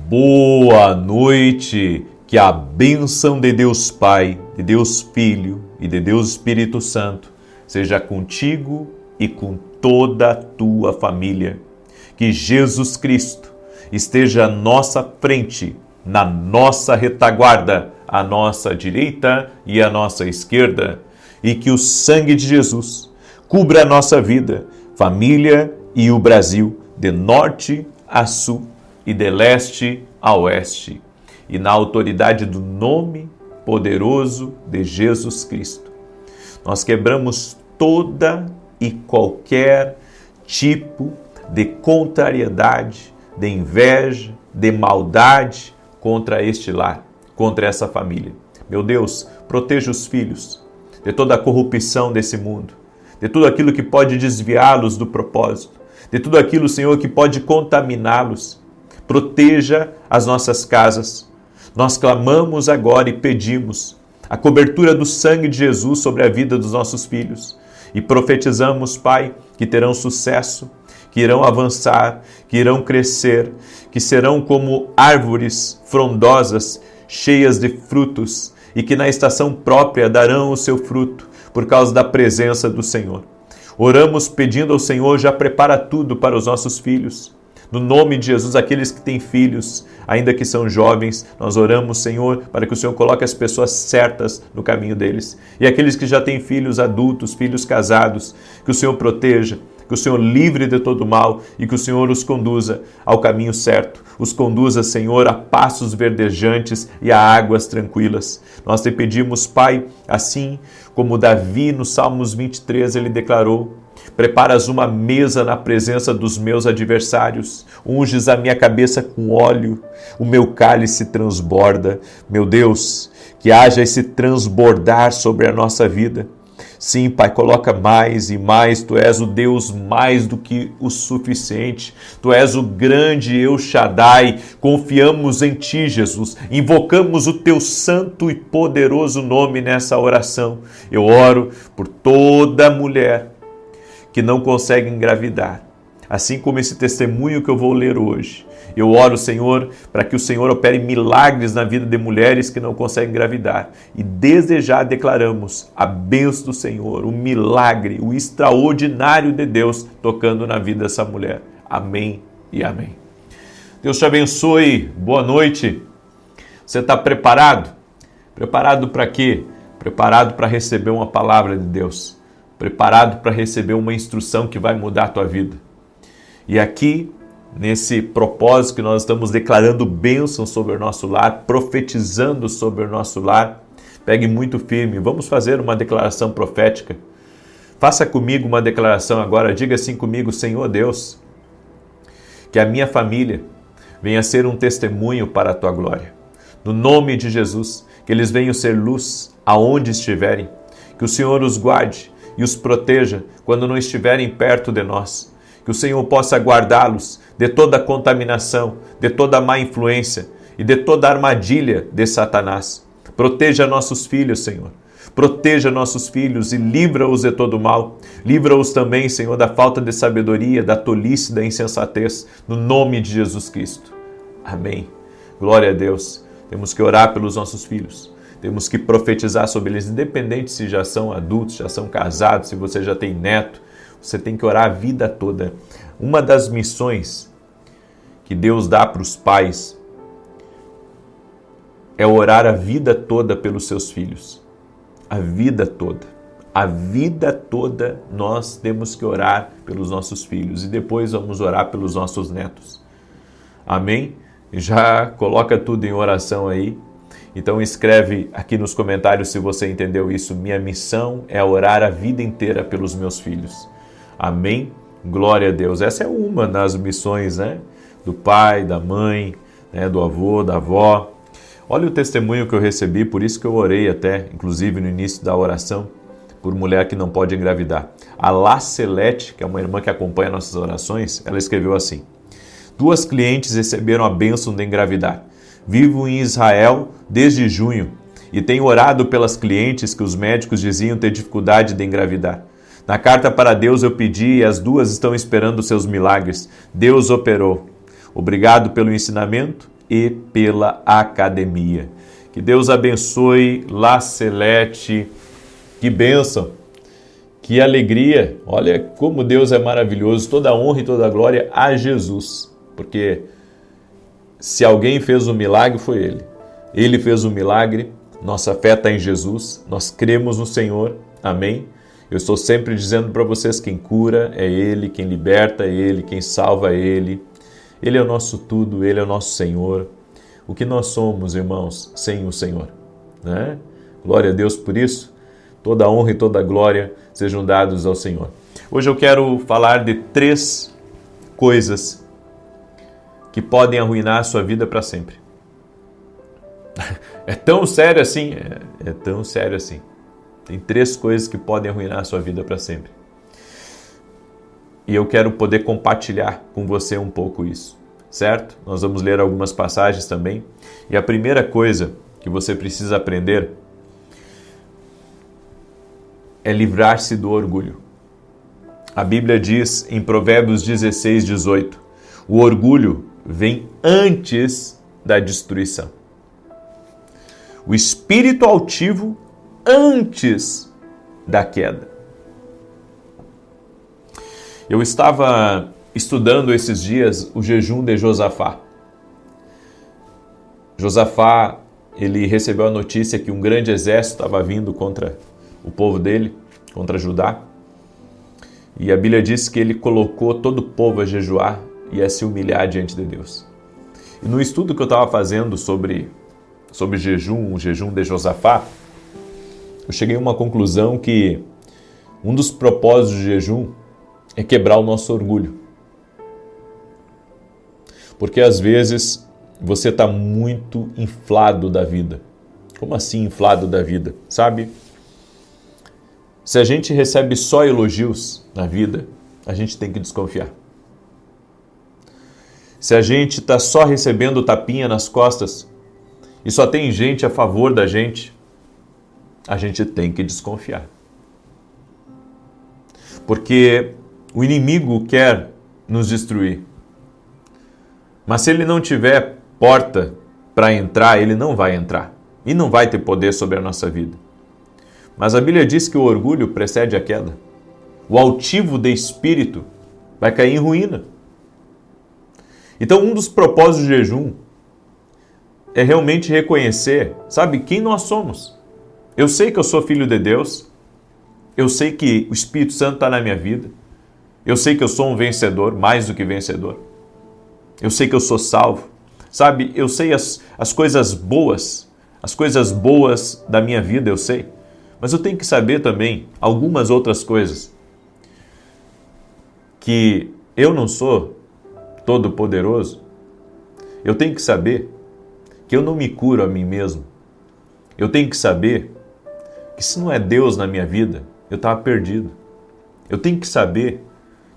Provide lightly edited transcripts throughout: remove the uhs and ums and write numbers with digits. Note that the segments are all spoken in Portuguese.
Boa noite, que a bênção de Deus Pai, de Deus Filho e de Deus Espírito Santo seja contigo e com toda a tua família. Que Jesus Cristo esteja à nossa frente, na nossa retaguarda, à nossa direita e à nossa esquerda, e que o sangue de Jesus cubra a nossa vida, família e o Brasil, de norte a sul e de leste a oeste, e na autoridade do nome poderoso de Jesus Cristo. Nós quebramos toda e qualquer tipo de contrariedade, de inveja, de maldade contra este lar, contra essa família. Meu Deus, proteja os filhos de toda a corrupção desse mundo, de tudo aquilo que pode desviá-los do propósito, de tudo aquilo, Senhor, que pode contaminá-los. Proteja as nossas casas. Nós clamamos agora e pedimos a cobertura do sangue de Jesus sobre a vida dos nossos filhos. E profetizamos, Pai, que terão sucesso, que irão avançar, que irão crescer, que serão como árvores frondosas, cheias de frutos, e que na estação própria darão o seu fruto, por causa da presença do Senhor. Oramos pedindo ao Senhor, já prepara tudo para os nossos filhos. No nome de Jesus, aqueles que têm filhos, ainda que são jovens, nós oramos, Senhor, para que o Senhor coloque as pessoas certas no caminho deles. E aqueles que já têm filhos adultos, filhos casados, que o Senhor proteja, que o Senhor livre de todo mal e que o Senhor os conduza ao caminho certo. Os conduza, Senhor, a passos verdejantes e a águas tranquilas. Nós te pedimos, Pai, assim como Davi no Salmos 23 ele declarou: preparas uma mesa na presença dos meus adversários, unges a minha cabeça com óleo, o meu cálice transborda. Meu Deus, que haja esse transbordar sobre a nossa vida. Sim, Pai, coloca mais e mais. Tu és o Deus mais do que o suficiente. Tu és o grande El Shaddai. Confiamos em Ti, Jesus. Invocamos o Teu santo e poderoso nome nessa oração. Eu oro por toda mulher que não consegue engravidar, assim como esse testemunho que eu vou ler hoje. Eu oro, Senhor, para que o Senhor opere milagres na vida de mulheres que não conseguem engravidar. E desde já declaramos a bênção do Senhor, o milagre, o extraordinário de Deus tocando na vida dessa mulher. Amém e amém. Deus te abençoe. Boa noite. Você está preparado? Preparado para quê? Preparado para receber uma palavra de Deus. Preparado para receber uma instrução que vai mudar a tua vida. E aqui, nesse propósito que nós estamos declarando bênção sobre o nosso lar, profetizando sobre o nosso lar, pegue muito firme. Vamos fazer uma declaração profética. Faça comigo uma declaração agora. Diga assim comigo: Senhor Deus, que a minha família venha ser um testemunho para a tua glória. No nome de Jesus, que eles venham ser luz aonde estiverem. Que o Senhor os guarde e os proteja quando não estiverem perto de nós. Que o Senhor possa guardá-los de toda a contaminação, de toda a má influência e de toda a armadilha de Satanás. Proteja nossos filhos, Senhor. Proteja nossos filhos e livra-os de todo mal. Livra-os também, Senhor, da falta de sabedoria, da tolice, da insensatez, no nome de Jesus Cristo. Amém. Glória a Deus. Temos que orar pelos nossos filhos. Temos que profetizar sobre eles, independente se já são adultos, já são casados, se você já tem neto. Você tem que orar a vida toda. Uma das missões que Deus dá para os pais é orar a vida toda pelos seus filhos. A vida toda. A vida toda nós temos que orar pelos nossos filhos. E depois vamos orar pelos nossos netos. Amém? Já coloca tudo em oração aí. Então escreve aqui nos comentários se você entendeu isso. Minha missão é orar a vida inteira pelos meus filhos. Amém? Glória a Deus. Essa é uma das missões, né? Do pai, da mãe, né? Do avô, da avó. Olha o testemunho que eu recebi, por isso que eu orei até, inclusive no início da oração, por mulher que não pode engravidar. A Lacelete, que é uma irmã que acompanha nossas orações, ela escreveu assim: 2 clientes receberam a bênção de engravidar. Vivo em Israel desde junho e tenho orado pelas clientes que os médicos diziam ter dificuldade de engravidar. Na carta para Deus eu pedi e as 2 estão esperando seus milagres. Deus operou. Obrigado pelo ensinamento e pela academia. Que Deus abençoe La Celeste, que bênção, que alegria. Olha como Deus é maravilhoso, toda a honra e toda a glória a Jesus, porque se alguém fez um milagre foi Ele. Ele fez um milagre, nossa fé está em Jesus, nós cremos no Senhor, amém? Eu estou sempre dizendo para vocês, quem cura é Ele, quem liberta é Ele, quem salva é Ele. Ele é o nosso tudo, Ele é o nosso Senhor. O que nós somos, irmãos, sem o Senhor, né? Glória a Deus por isso. Toda a honra e toda a glória sejam dados ao Senhor. Hoje eu quero falar de 3 coisas que podem arruinar a sua vida para sempre. É tão sério assim? É tão sério assim. Tem 3 coisas que podem arruinar a sua vida para sempre. E eu quero poder compartilhar com você um pouco isso, certo? Nós vamos ler algumas passagens também. E a primeira coisa que você precisa aprender é livrar-se do orgulho. A Bíblia diz em Provérbios 16, 18, o orgulho vem antes da destruição. O espírito altivo antes da queda. Eu estava estudando esses dias o jejum de Josafá. Josafá, ele recebeu a notícia que um grande exército estava vindo contra o povo dele, contra Judá. E a Bíblia diz que ele colocou todo o povo a jejuar e a se humilhar diante de Deus. E no estudo que eu estava fazendo sobre jejum, o jejum de Josafá, eu cheguei a uma conclusão que um dos propósitos do jejum é quebrar o nosso orgulho. Porque às vezes você está muito inflado da vida. Como assim inflado da vida? Sabe? Se a gente recebe só elogios na vida, a gente tem que desconfiar. Se a gente está só recebendo tapinha nas costas e só tem gente a favor da gente, a gente tem que desconfiar. Porque o inimigo quer nos destruir. Mas se ele não tiver porta para entrar, ele não vai entrar. E não vai ter poder sobre a nossa vida. Mas a Bíblia diz que o orgulho precede a queda. O altivo de espírito vai cair em ruína. Então, um dos propósitos do jejum é realmente reconhecer, sabe, quem nós somos. Eu sei que eu sou filho de Deus. Eu sei que o Espírito Santo está na minha vida. Eu sei que eu sou um vencedor, mais do que vencedor. Eu sei que eu sou salvo. Sabe, eu sei as coisas boas da minha vida, eu sei. Mas eu tenho que saber também algumas outras coisas. Que eu não sou todo-poderoso. Eu tenho que saber que eu não me curo a mim mesmo. Eu tenho que saber que se não é Deus na minha vida, eu estava perdido. Eu tenho que saber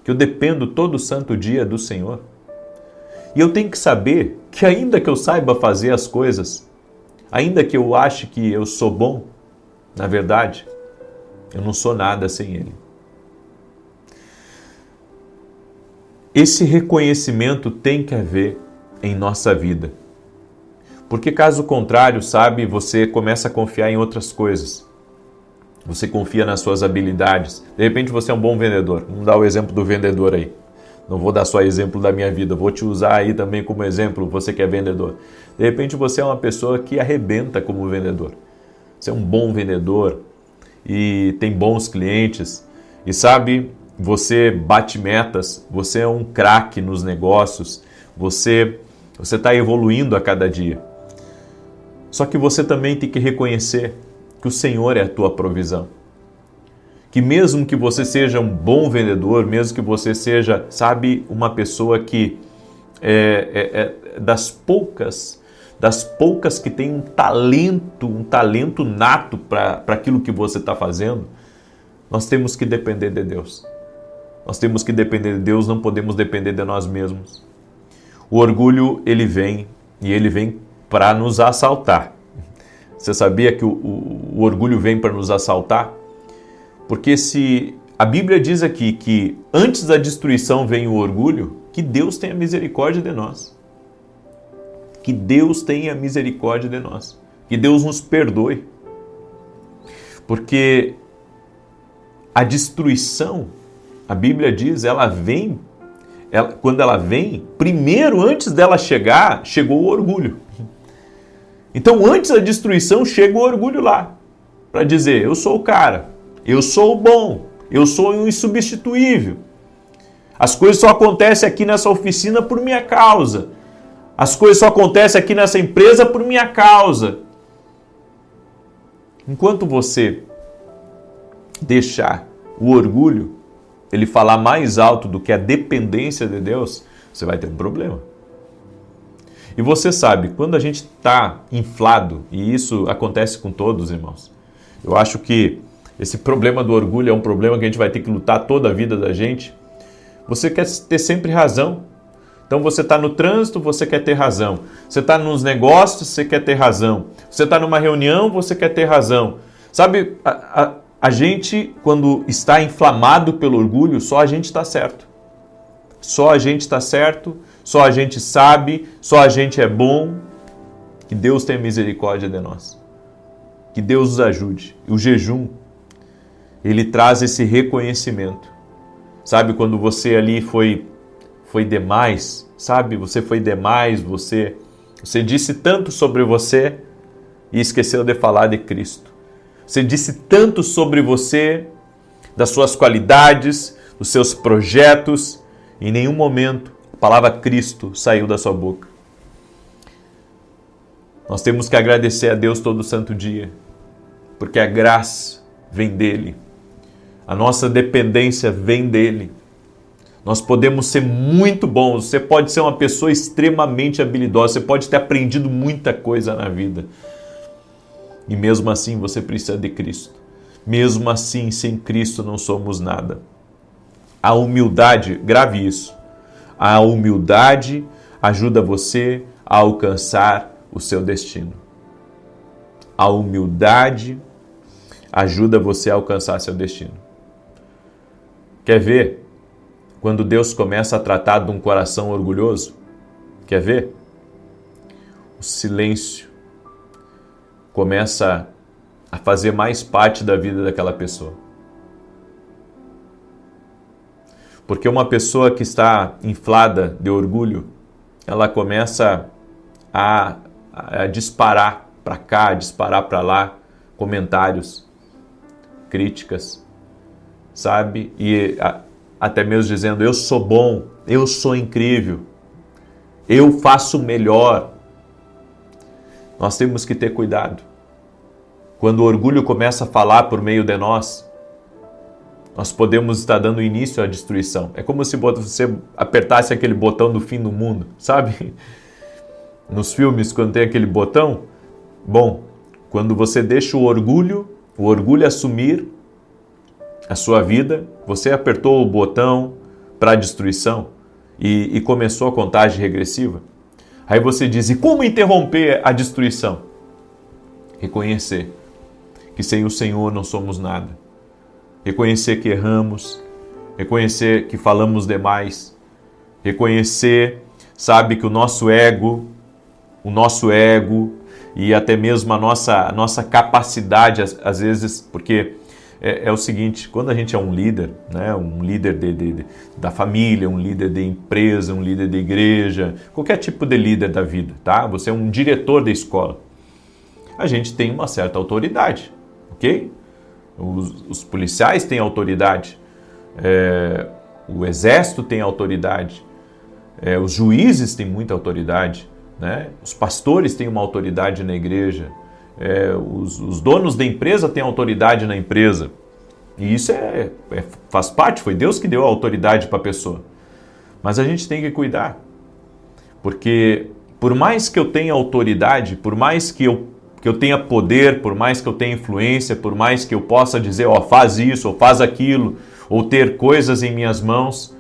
que eu dependo todo santo dia do Senhor. E eu tenho que saber que ainda que eu saiba fazer as coisas, ainda que eu ache que eu sou bom, na verdade, eu não sou nada sem Ele. Esse reconhecimento tem que haver em nossa vida. Porque caso contrário, sabe, você começa a confiar em outras coisas. Você confia nas suas habilidades. De repente você é um bom vendedor. Vamos dar o exemplo do vendedor aí. Não vou dar só exemplo da minha vida, vou te usar aí também como exemplo, você que é vendedor. De repente você é uma pessoa que arrebenta como vendedor. Você é um bom vendedor e tem bons clientes. E sabe, você bate metas, você é um craque nos negócios, você está evoluindo a cada dia. Só que você também tem que reconhecer que o Senhor é a tua provisão. Que mesmo que você seja um bom vendedor, mesmo que você seja, sabe, uma pessoa que das poucas que tem um talento nato para aquilo que você está fazendo, nós temos que depender de Deus. Nós temos que depender de Deus, não podemos depender de nós mesmos. O orgulho, ele vem para nos assaltar. Você sabia que o orgulho vem para nos assaltar? Porque se a Bíblia diz aqui que antes da destruição vem o orgulho, que Deus tenha misericórdia de nós. Que Deus tenha misericórdia de nós. Que Deus nos perdoe. Porque a destruição, a Bíblia diz, quando ela vem, primeiro, antes dela chegar, chegou o orgulho. Então, antes da destruição, chega o orgulho lá, para dizer, eu sou o cara, eu sou o bom, eu sou o insubstituível. As coisas só acontecem aqui nessa oficina por minha causa. As coisas só acontecem aqui nessa empresa por minha causa. Enquanto você deixar o orgulho ele falar mais alto do que a dependência de Deus, você vai ter um problema. E você sabe, quando a gente está inflado, e isso acontece com todos, irmãos, eu acho que esse problema do orgulho é um problema que a gente vai ter que lutar toda a vida da gente. Você quer ter sempre razão. Então você está no trânsito, você quer ter razão. Você está nos negócios, você quer ter razão. Você está numa reunião, você quer ter razão. Sabe, a gente, quando está inflamado pelo orgulho, só a gente está certo. Só a gente está certo, só a gente sabe, só a gente é bom. Que Deus tenha misericórdia de nós. Que Deus nos ajude. O jejum, ele traz esse reconhecimento. Sabe, quando você ali foi demais, sabe? Você foi demais, você disse tanto sobre você e esqueceu de falar de Cristo. Você disse tanto sobre você, das suas qualidades, dos seus projetos, e em nenhum momento a palavra Cristo saiu da sua boca. Nós temos que agradecer a Deus todo santo dia, porque a graça vem dele. A nossa dependência vem dele. Nós podemos ser muito bons, você pode ser uma pessoa extremamente habilidosa, você pode ter aprendido muita coisa na vida. E mesmo assim você precisa de Cristo. Mesmo assim, sem Cristo não somos nada. A humildade, grave isso, a humildade ajuda você a alcançar o seu destino. A humildade ajuda você a alcançar seu destino. Quer ver? Quando Deus começa a tratar de um coração orgulhoso, quer ver? O silêncio começa a fazer mais parte da vida daquela pessoa. Porque uma pessoa que está inflada de orgulho, ela começa a disparar para cá, disparar para lá, comentários, críticas, sabe? E até mesmo dizendo, eu sou bom, eu sou incrível, eu faço melhor. Nós temos que ter cuidado. Quando o orgulho começa a falar por meio de nós podemos estar dando início à destruição. É como se você apertasse aquele botão do fim do mundo, sabe? Nos filmes, quando tem aquele botão, bom, quando você deixa o orgulho assumir a sua vida, você apertou o botão para a destruição e começou a contagem regressiva. Aí você diz, e como interromper a destruição? Reconhecer que sem o Senhor não somos nada. Reconhecer que erramos, reconhecer que falamos demais, reconhecer, sabe, que o nosso ego e até mesmo a nossa capacidade, às vezes, porque é o seguinte, quando a gente é um líder, né, um líder da família, um líder de empresa, um líder de igreja, qualquer tipo de líder da vida, tá? Você é um diretor da escola. A gente tem uma certa autoridade, ok? Os policiais têm autoridade, o exército tem autoridade, os juízes têm muita autoridade, né? Os pastores têm uma autoridade na igreja, os donos da empresa têm autoridade na empresa. E isso faz parte, foi Deus que deu a autoridade para a pessoa. Mas a gente tem que cuidar, porque por mais que eu tenha autoridade, por mais que eu tenha poder, por mais que eu tenha influência, por mais que eu possa dizer, faz isso, ou faz aquilo, ou ter coisas em minhas mãos,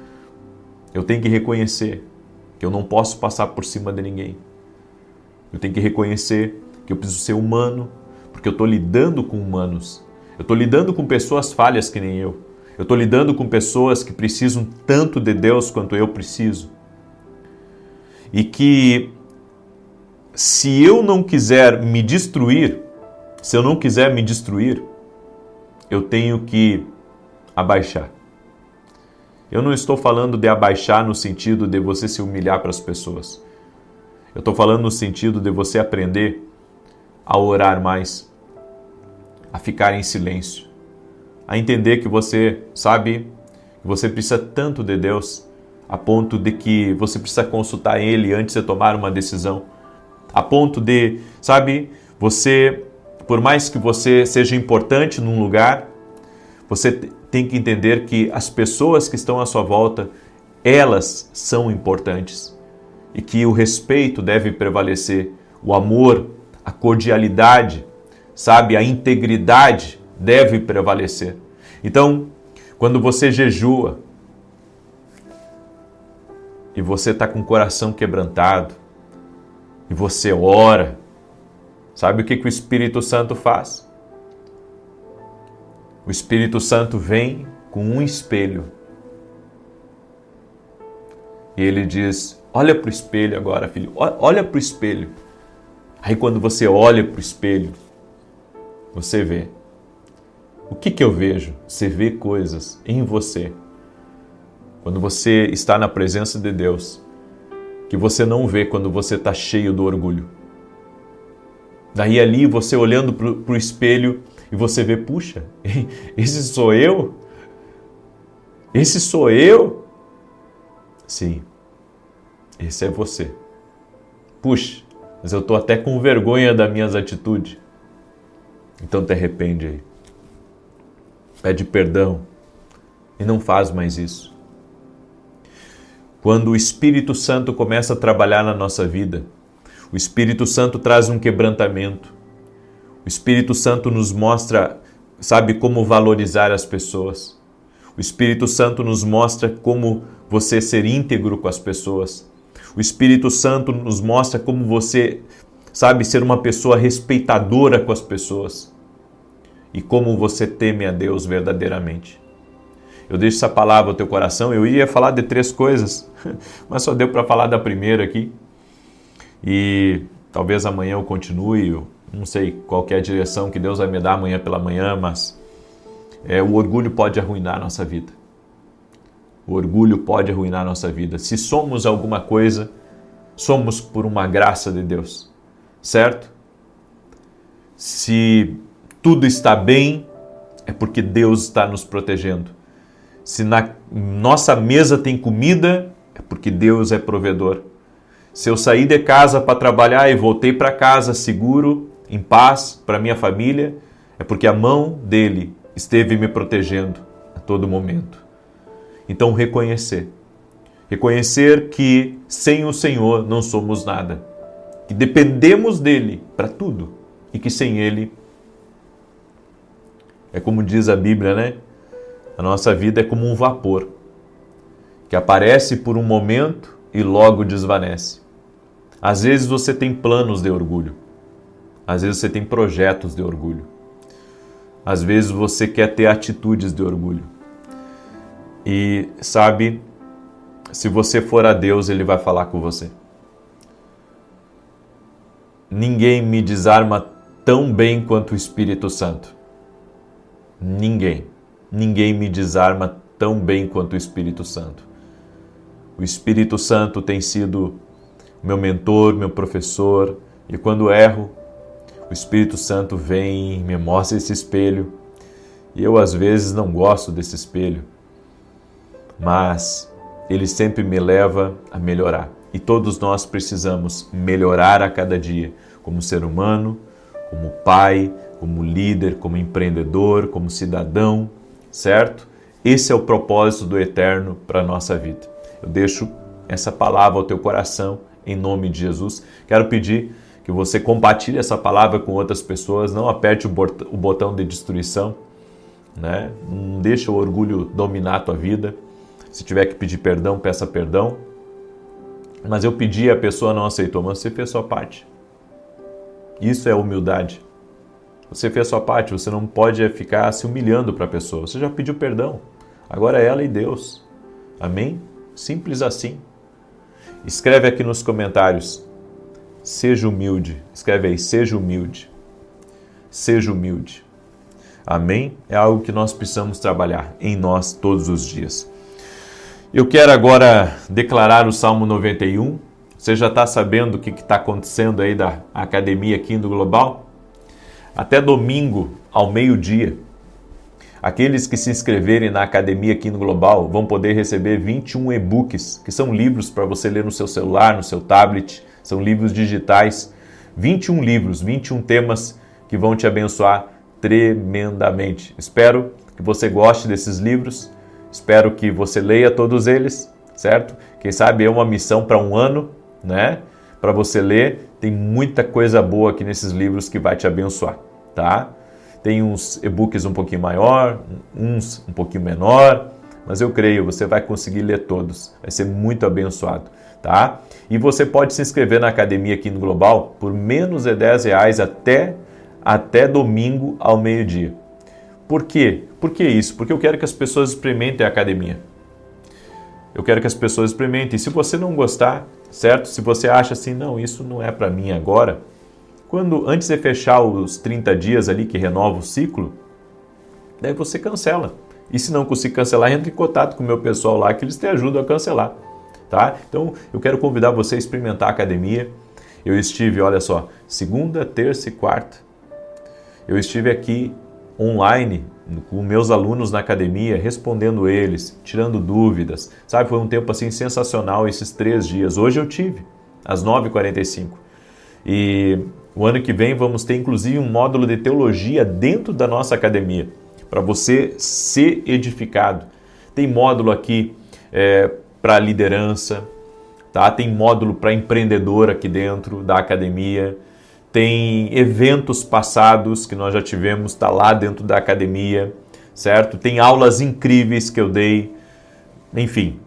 eu tenho que reconhecer que eu não posso passar por cima de ninguém. Eu tenho que reconhecer que eu preciso ser humano, porque eu estou lidando com humanos. Eu estou lidando com pessoas falhas que nem eu. Eu estou lidando com pessoas que precisam tanto de Deus quanto eu preciso. E que se eu não quiser me destruir, se eu não quiser me destruir, eu tenho que abaixar. Eu não estou falando de abaixar no sentido de você se humilhar para as pessoas. Eu estou falando no sentido de você aprender a orar mais, a ficar em silêncio, a entender que você sabe que você precisa tanto de Deus, a ponto de que você precisa consultar Ele antes de tomar uma decisão, a ponto de, sabe, você, por mais que você seja importante num lugar, você tem que entender que as pessoas que estão à sua volta, elas são importantes e que o respeito deve prevalecer, o amor, a cordialidade, sabe, a integridade deve prevalecer. Então, quando você jejua e você está com o coração quebrantado e você ora, sabe o que o Espírito Santo faz? O Espírito Santo vem com um espelho e ele diz: olha para o espelho agora, filho, olha para o espelho. Aí quando você olha para o espelho, você vê. O que eu vejo? Você vê coisas em você. Quando você está na presença de Deus, que você não vê quando você está cheio do orgulho. Daí ali você olhando para o espelho e você vê, puxa, esse sou eu? Esse sou eu? Sim, esse é você. Puxa, mas eu estou até com vergonha das minhas atitudes. Então te arrepende aí. Pede perdão e não faz mais isso. Quando o Espírito Santo começa a trabalhar na nossa vida, o Espírito Santo traz um quebrantamento. O Espírito Santo nos mostra, sabe, como valorizar as pessoas. O Espírito Santo nos mostra como você ser íntegro com as pessoas. O Espírito Santo nos mostra como você, sabe, ser uma pessoa respeitadora com as pessoas. E como você teme a Deus verdadeiramente. Eu deixo essa palavra ao teu coração. Eu ia falar de 3 coisas, mas só deu para falar da primeira aqui. E talvez amanhã eu continue. Eu não sei qual que é a direção que Deus vai me dar amanhã pela manhã, mas o orgulho pode arruinar a nossa vida. O orgulho pode arruinar a nossa vida. Se somos alguma coisa, somos por uma graça de Deus, certo? Se tudo está bem, é porque Deus está nos protegendo. Se na nossa mesa tem comida, é porque Deus é provedor. Se eu saí de casa para trabalhar e voltei para casa seguro, em paz, para minha família, é porque a mão dele esteve me protegendo a todo momento. Então reconhecer que sem o Senhor não somos nada, que dependemos dele para tudo e que sem ele, é como diz a Bíblia, né? A nossa vida é como um vapor que aparece por um momento e logo desvanece. Às vezes você tem planos de orgulho. Às vezes você tem projetos de orgulho. Às vezes você quer ter atitudes de orgulho. E sabe, se você for a Deus, Ele vai falar com você. Ninguém me desarma tão bem quanto o Espírito Santo. Ninguém me desarma tão bem quanto o Espírito Santo. O Espírito Santo tem sido meu mentor, meu professor, e quando erro, o Espírito Santo vem e me mostra esse espelho. E eu às vezes não gosto desse espelho, mas ele sempre me leva a melhorar. E todos nós precisamos melhorar a cada dia, como ser humano, como pai, como líder, como empreendedor, como cidadão, certo? Esse é o propósito do Eterno para a nossa vida. Eu deixo essa palavra ao teu coração, em nome de Jesus. Quero pedir que você compartilhe essa palavra com outras pessoas, não aperte o botão de destruição, né? Não deixe o orgulho dominar a tua vida. Se tiver que pedir perdão, peça perdão. Mas eu pedi e a pessoa não aceitou, mas você fez a sua parte. Isso é humildade. Você fez a sua parte, você não pode ficar se humilhando para a pessoa. Você já pediu perdão. Agora é ela e Deus. Amém? Simples assim. Escreve aqui nos comentários: Seja humilde. Escreve aí, seja humilde. Seja humilde. Amém? É algo que nós precisamos trabalhar em nós todos os dias. Eu quero agora declarar o Salmo 91. Você já está sabendo o que está acontecendo aí da Academia Kindle Global? Até domingo, ao meio-dia, aqueles que se inscreverem na Academia Kindle Global vão poder receber 21 e-books, que são livros para você ler no seu celular, no seu tablet, são livros digitais. 21 livros, 21 temas que vão te abençoar tremendamente. Espero que você goste desses livros, espero que você leia todos eles, certo? Quem sabe é uma missão para um ano, né? Para você ler, tem muita coisa boa aqui nesses livros que vai te abençoar, tá? Tem uns e-books um pouquinho maior, uns um pouquinho menor, mas eu creio, você vai conseguir ler todos, vai ser muito abençoado, tá? E você pode se inscrever na Academia Kindle Global por menos de R$10 até domingo ao meio-dia. Por quê? Por que isso? Porque eu quero que as pessoas experimentem a academia. Eu quero que as pessoas experimentem. E se você não gostar, certo? Se você acha assim, não, isso não é para mim agora, antes de fechar os 30 dias ali que renova o ciclo, daí você cancela. E se não conseguir cancelar, entre em contato com o meu pessoal lá que eles te ajudam a cancelar, tá? Então, eu quero convidar você a experimentar a academia. Eu estive, olha só, segunda, terça e quarta. Eu estive aqui online com meus alunos na academia, respondendo eles, tirando dúvidas, sabe? Foi um tempo assim sensacional esses 3 dias. Hoje eu tive, às 9h45. E o ano que vem vamos ter inclusive um módulo de teologia dentro da nossa academia, para você ser edificado. Tem módulo aqui para liderança, tá? Tem módulo para empreendedor aqui dentro da academia. Tem eventos passados que nós já tivemos, está lá dentro da academia, certo? Tem aulas incríveis que eu dei. Enfim,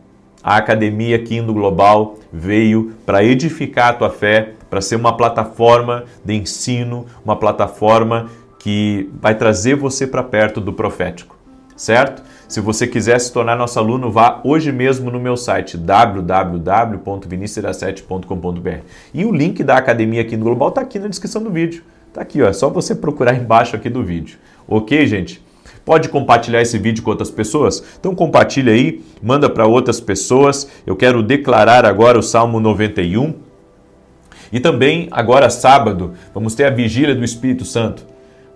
a Academia Kindle Global veio para edificar a tua fé, para ser uma plataforma de ensino, uma plataforma que vai trazer você para perto do profético, certo? Se você quiser se tornar nosso aluno, vá hoje mesmo no meu site www.vinicius17.com.br. E o link da Academia Kindle Global está aqui na descrição do vídeo. Está aqui, ó, é só você procurar embaixo aqui do vídeo. Ok, gente? Pode compartilhar esse vídeo com outras pessoas? Então compartilha aí, manda para outras pessoas. Eu quero declarar agora o Salmo 91. E também, agora sábado, vamos ter a Vigília do Espírito Santo.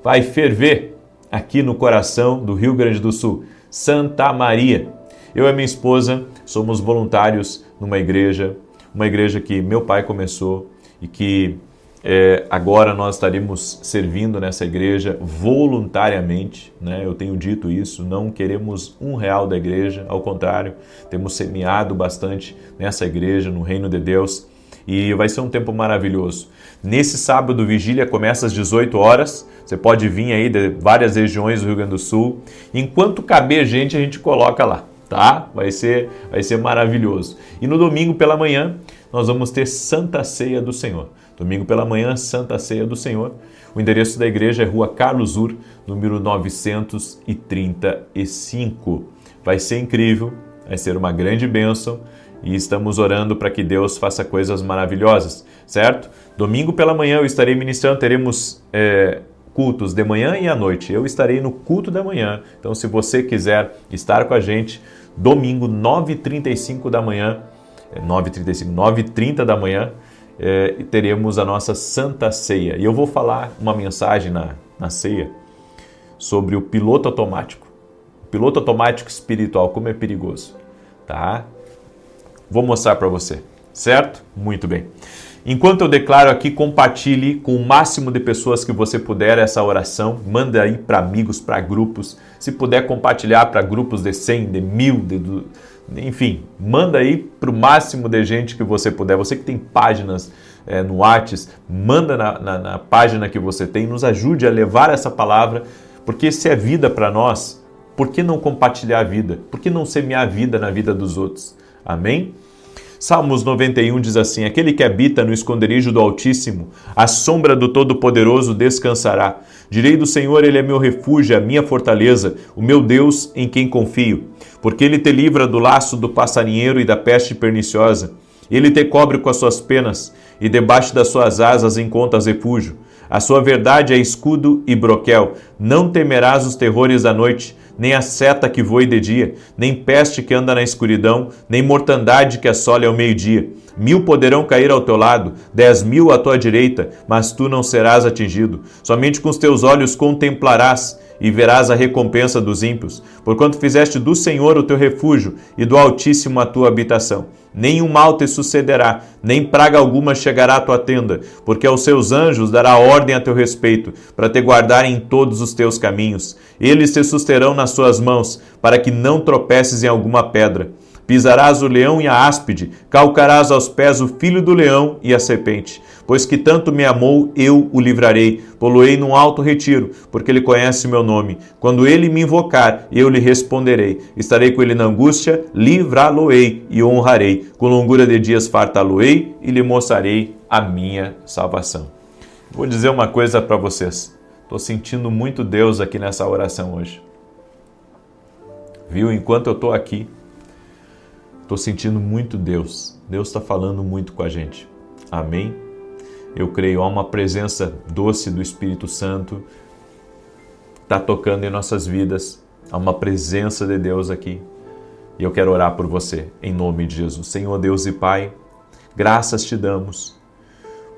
Vai ferver aqui no coração do Rio Grande do Sul. Santa Maria. Eu e minha esposa somos voluntários numa igreja que meu pai começou e que agora nós estaremos servindo nessa igreja voluntariamente, né? Eu tenho dito isso, não queremos R$1 da igreja, ao contrário, temos semeado bastante nessa igreja, no reino de Deus, e vai ser um tempo maravilhoso. Nesse sábado, vigília começa às 18 horas. Você pode vir aí de várias regiões do Rio Grande do Sul. Enquanto caber gente, a gente coloca lá, tá? Vai ser maravilhoso. E no domingo pela manhã, nós vamos ter Santa Ceia do Senhor. Domingo pela manhã, Santa Ceia do Senhor. O endereço da igreja é Rua Carlos Ur, número 935. Vai ser incrível, vai ser uma grande bênção. E estamos orando para que Deus faça coisas maravilhosas, certo? Domingo pela manhã eu estarei ministrando, teremos cultos de manhã e à noite. Eu estarei no culto da manhã, então se você quiser estar com a gente, domingo 9h35 da manhã, 9h30 da manhã, teremos a nossa Santa Ceia. E eu vou falar uma mensagem na ceia sobre o piloto automático. O piloto automático espiritual, como é perigoso, tá? Vou mostrar para você, certo? Muito bem. Enquanto eu declaro aqui, compartilhe com o máximo de pessoas que você puder essa oração. Manda aí para amigos, para grupos. Se puder compartilhar para grupos de 100, de 1000, enfim, manda aí para o máximo de gente que você puder. Você que tem páginas no WhatsApp, manda na página que você tem. Nos ajude a levar essa palavra, porque se é vida para nós, por que não compartilhar a vida? Por que não semear a vida na vida dos outros? Amém? Salmos 91 diz assim: aquele que habita no esconderijo do Altíssimo, à sombra do Todo-Poderoso descansará. Direi do Senhor, ele é meu refúgio, a minha fortaleza, o meu Deus em quem confio. Porque ele te livra do laço do passarinheiro e da peste perniciosa. Ele te cobre com as suas penas, e debaixo das suas asas encontras refúgio. A sua verdade é escudo e broquel. Não temerás os terrores da noite, nem a seta que voe de dia, nem peste que anda na escuridão, nem mortandade que assole ao meio-dia. 1000 poderão cair ao teu lado, 10.000 à tua direita, mas tu não serás atingido. Somente com os teus olhos contemplarás e verás a recompensa dos ímpios, porquanto fizeste do Senhor o teu refúgio e do Altíssimo a tua habitação. Nenhum mal te sucederá, nem praga alguma chegará à tua tenda, porque aos seus anjos dará ordem a teu respeito, para te guardarem em todos os teus caminhos. Eles te susterão nas suas mãos, para que não tropeces em alguma pedra. Pisarás o leão e a áspide, calcarás aos pés o filho do leão e a serpente. Pois que tanto me amou, eu o livrarei, poloei num alto retiro, porque ele conhece o meu nome. Quando ele me invocar, eu lhe responderei. Estarei com ele na angústia, livrá-lo-ei e honrarei. Com longura de dias fartá-lo-ei e lhe mostrarei a minha salvação. Vou dizer uma coisa para vocês. Estou sentindo muito Deus aqui nessa oração hoje. Viu? Enquanto eu estou aqui, estou sentindo muito Deus. Deus está falando muito com a gente. Amém? Eu creio, há uma presença doce do Espírito Santo. Está tocando em nossas vidas. Há uma presença de Deus aqui. E eu quero orar por você, em nome de Jesus. Senhor Deus e Pai, graças te damos,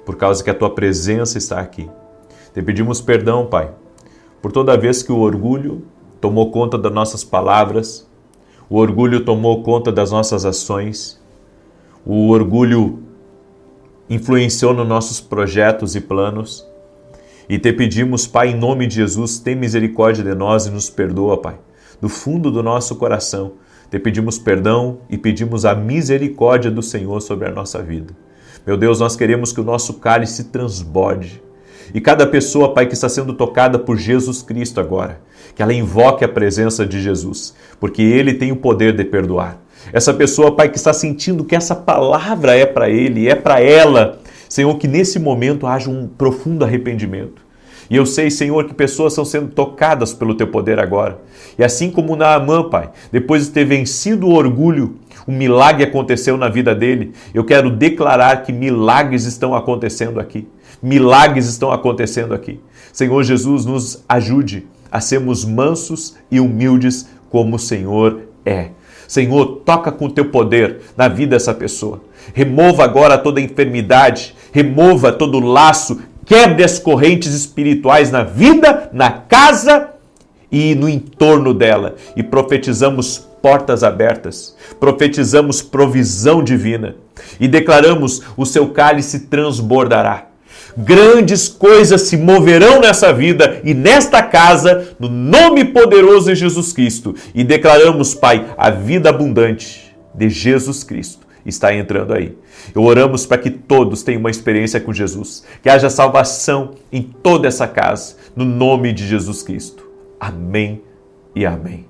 por causa que a tua presença está aqui. Te pedimos perdão, Pai, por toda vez que o orgulho tomou conta das nossas palavras, o orgulho tomou conta das nossas ações, o orgulho influenciou nos nossos projetos e planos. E te pedimos, Pai, em nome de Jesus, tem misericórdia de nós e nos perdoa, Pai. Do fundo do nosso coração, te pedimos perdão e pedimos a misericórdia do Senhor sobre a nossa vida. Meu Deus, nós queremos que o nosso cálice transborde. E cada pessoa, Pai, que está sendo tocada por Jesus Cristo agora, que ela invoque a presença de Jesus, porque Ele tem o poder de perdoar. Essa pessoa, Pai, que está sentindo que essa palavra é para ele, é para ela, Senhor, que nesse momento haja um profundo arrependimento. E eu sei, Senhor, que pessoas estão sendo tocadas pelo Teu poder agora. E assim como Naamã, Pai, depois de ter vencido o orgulho, um milagre aconteceu na vida dele. Eu quero declarar que milagres estão acontecendo aqui. Milagres estão acontecendo aqui. Senhor Jesus, nos ajude a sermos mansos e humildes como o Senhor é. Senhor, toca com o Teu poder na vida dessa pessoa. Remova agora toda enfermidade, remova todo laço, quebre as correntes espirituais na vida, na casa e no entorno dela. E profetizamos portas abertas, profetizamos provisão divina e declaramos: o seu cálice transbordará. Grandes coisas se moverão nessa vida e nesta casa, no nome poderoso de Jesus Cristo. E declaramos, Pai, a vida abundante de Jesus Cristo está entrando aí. Oramos para que todos tenham uma experiência com Jesus, que haja salvação em toda essa casa, no nome de Jesus Cristo. Amém e amém.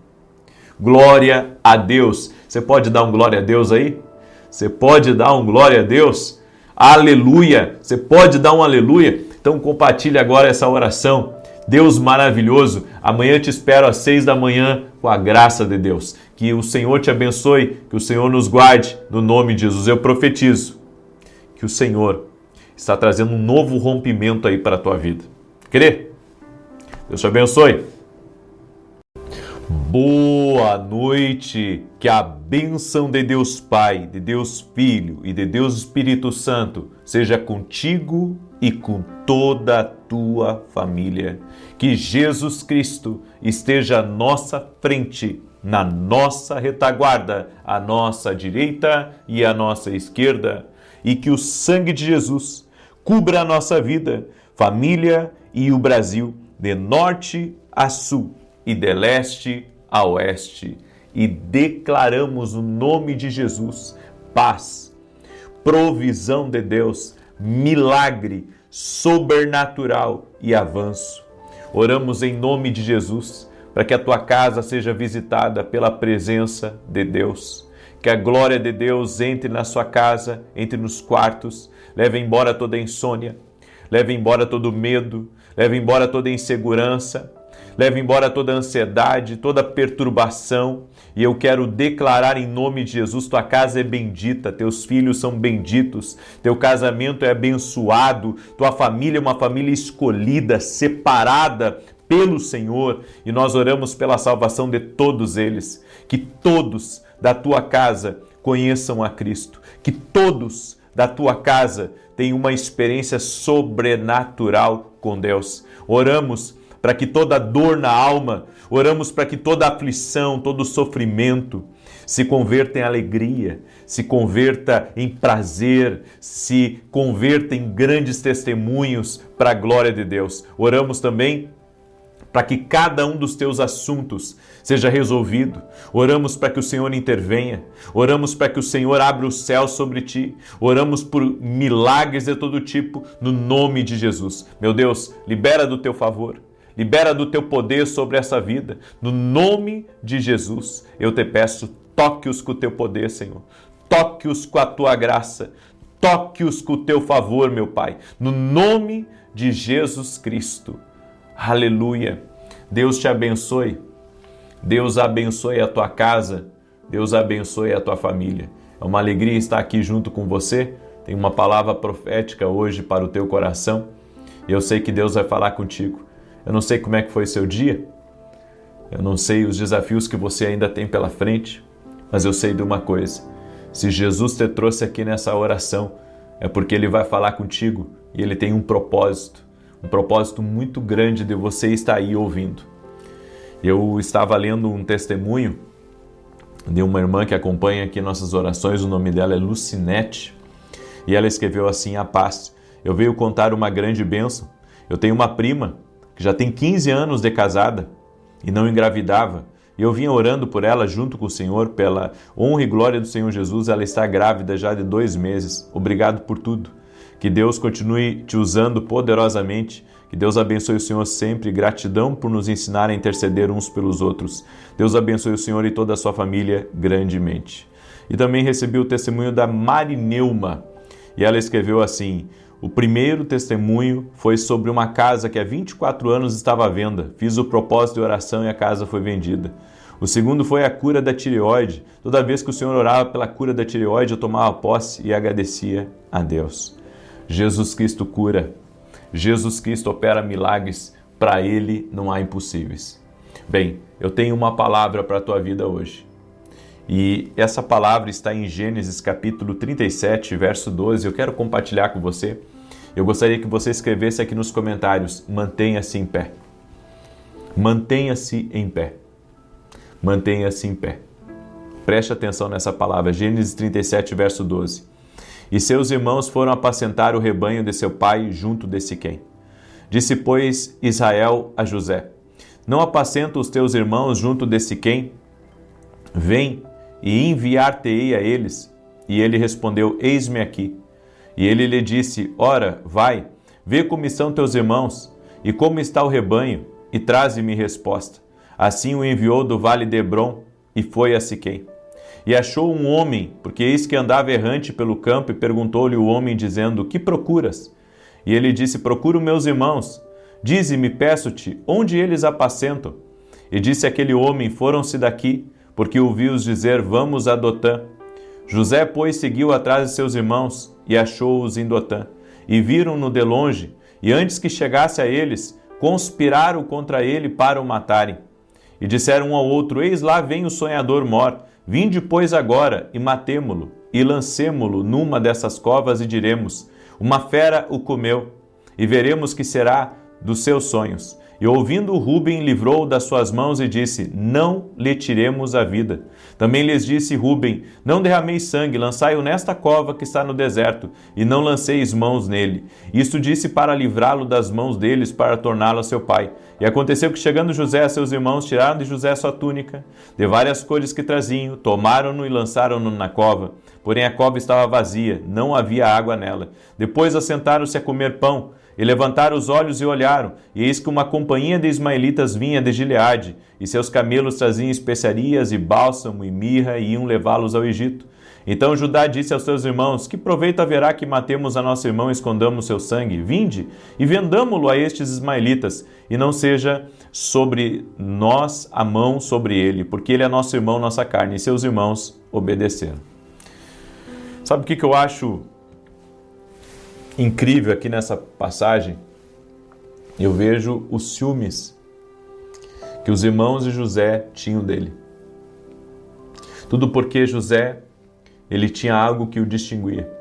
Glória a Deus. Você pode dar um glória a Deus aí? Você pode dar um glória a Deus? Aleluia! Você pode dar um aleluia? Então compartilhe agora essa oração. Deus maravilhoso, amanhã te espero às 6 da manhã com a graça de Deus. Que o Senhor te abençoe, que o Senhor nos guarde, no nome de Jesus. Eu profetizo que o Senhor está trazendo um novo rompimento aí para a tua vida. Crê? Deus te abençoe. Boa noite, que a bênção de Deus Pai, de Deus Filho e de Deus Espírito Santo seja contigo e com toda a tua família. Que Jesus Cristo esteja à nossa frente, na nossa retaguarda, à nossa direita e à nossa esquerda, e que o sangue de Jesus cubra a nossa vida, família e o Brasil, de norte a sul e de leste a oeste, e declaramos no nome de Jesus paz, provisão de Deus, milagre sobrenatural e avanço. Oramos em nome de Jesus para que a tua casa seja visitada pela presença de Deus, que a glória de Deus entre na sua casa, entre nos quartos, leve embora toda insônia, leve embora todo medo, leve embora toda insegurança, leva embora toda ansiedade, toda perturbação, e eu quero declarar em nome de Jesus, tua casa é bendita, teus filhos são benditos, teu casamento é abençoado, tua família é uma família escolhida, separada pelo Senhor, e nós oramos pela salvação de todos eles, que todos da tua casa conheçam a Cristo, que todos da tua casa tenham uma experiência sobrenatural com Deus. Oramos para que toda dor na alma, oramos para que toda aflição, todo sofrimento se converta em alegria, se converta em prazer, se converta em grandes testemunhos para a glória de Deus. Oramos também para que cada um dos teus assuntos seja resolvido. Oramos para que o Senhor intervenha. Oramos para que o Senhor abra o céu sobre ti. Oramos por milagres de todo tipo, no nome de Jesus. Meu Deus, libera do teu favor. Libera do teu poder sobre essa vida. No nome de Jesus, eu te peço, toque-os com o teu poder, Senhor. Toque-os com a tua graça. Toque-os com o teu favor, meu Pai. No nome de Jesus Cristo. Aleluia. Deus te abençoe. Deus abençoe a tua casa. Deus abençoe a tua família. É uma alegria estar aqui junto com você. Tem uma palavra profética hoje para o teu coração. E eu sei que Deus vai falar contigo. Eu não sei como é que foi seu dia. Eu não sei os desafios que você ainda tem pela frente. Mas eu sei de uma coisa. Se Jesus te trouxe aqui nessa oração, é porque Ele vai falar contigo e Ele tem um propósito muito grande de você estar aí ouvindo. Eu estava lendo um testemunho de uma irmã que acompanha aqui nossas orações, o nome dela é Lucinete, e ela escreveu assim: a paz, eu venho contar uma grande bênção. Eu tenho uma prima que já tem 15 anos de casada e não engravidava, e eu vinha orando por ela junto com o Senhor, pela honra e glória do Senhor Jesus. Ela está grávida já de 2 meses. Obrigado por tudo. Que Deus continue te usando poderosamente. Que Deus abençoe o Senhor sempre. Gratidão por nos ensinar a interceder uns pelos outros. Deus abençoe o Senhor e toda a sua família grandemente. E também recebi o testemunho da Marineuma. E ela escreveu assim: o primeiro testemunho foi sobre uma casa que há 24 anos estava à venda. Fiz o propósito de oração e a casa foi vendida. O segundo foi a cura da tireoide. Toda vez que o Senhor orava pela cura da tireoide, eu tomava posse e agradecia a Deus. Jesus Cristo cura, Jesus Cristo opera milagres, para Ele não há impossíveis. Bem, eu tenho uma palavra para a tua vida hoje. E essa palavra está em Gênesis capítulo 37, verso 12. Eu quero compartilhar com você. Eu gostaria que você escrevesse aqui nos comentários: mantenha-se em pé. Mantenha-se em pé. Mantenha-se em pé. Preste atenção nessa palavra, Gênesis 37, verso 12. E seus irmãos foram apacentar o rebanho de seu pai junto de Siquém. Disse, pois, Israel a José: não apacenta os teus irmãos junto de Siquém? Vem e enviar-te-ei a eles. E ele respondeu: eis-me aqui. E ele lhe disse: ora, vai, vê como estão teus irmãos, e como está o rebanho, e traze-me resposta. Assim o enviou do vale de Hebrom, e foi a Siquém. E achou um homem, porque eis que andava errante pelo campo, e perguntou-lhe o homem, dizendo: que procuras? E ele disse: procuro meus irmãos. Dize-me, peço-te, onde eles apacentam? E disse aquele homem: foram-se daqui, porque ouvi-os dizer: vamos a Dotã. José, pois, seguiu atrás de seus irmãos, e achou-os em Dotã. E viram-no de longe, e antes que chegasse a eles, conspiraram contra ele para o matarem. E disseram um ao outro: eis lá vem o sonhador Mor. Vinde, pois, agora, e matemo-lo, e lancemo-lo numa dessas covas, e diremos: uma fera o comeu, e veremos que será dos seus sonhos. E ouvindo Ruben, livrou-o das suas mãos e disse: não lhe tiremos a vida. Também lhes disse Ruben: não derrameis sangue, lançai-o nesta cova que está no deserto, e não lanceis mãos nele. Isto disse para livrá-lo das mãos deles, para torná-lo a seu pai. E aconteceu que, chegando José a seus irmãos, tiraram de José sua túnica, de várias cores que traziam, tomaram-no e lançaram-no na cova. Porém a cova estava vazia, não havia água nela. Depois assentaram-se a comer pão, e levantaram os olhos e olharam, e eis que uma companhia de ismaelitas vinha de Gileade, e seus camelos traziam especiarias e bálsamo e mirra, e iam levá-los ao Egito. Então Judá disse aos seus irmãos: Que proveito haverá que matemos a nosso irmão e escondamos seu sangue? Vinde e vendamo-lo a estes ismaelitas, e não seja sobre nós a mão sobre ele, porque ele é nosso irmão, nossa carne. E seus irmãos obedeceram. Sabe o que eu acho incrível aqui nessa passagem? Eu vejo os ciúmes que os irmãos de José tinham dele. Tudo porque José, ele tinha algo que o distinguia.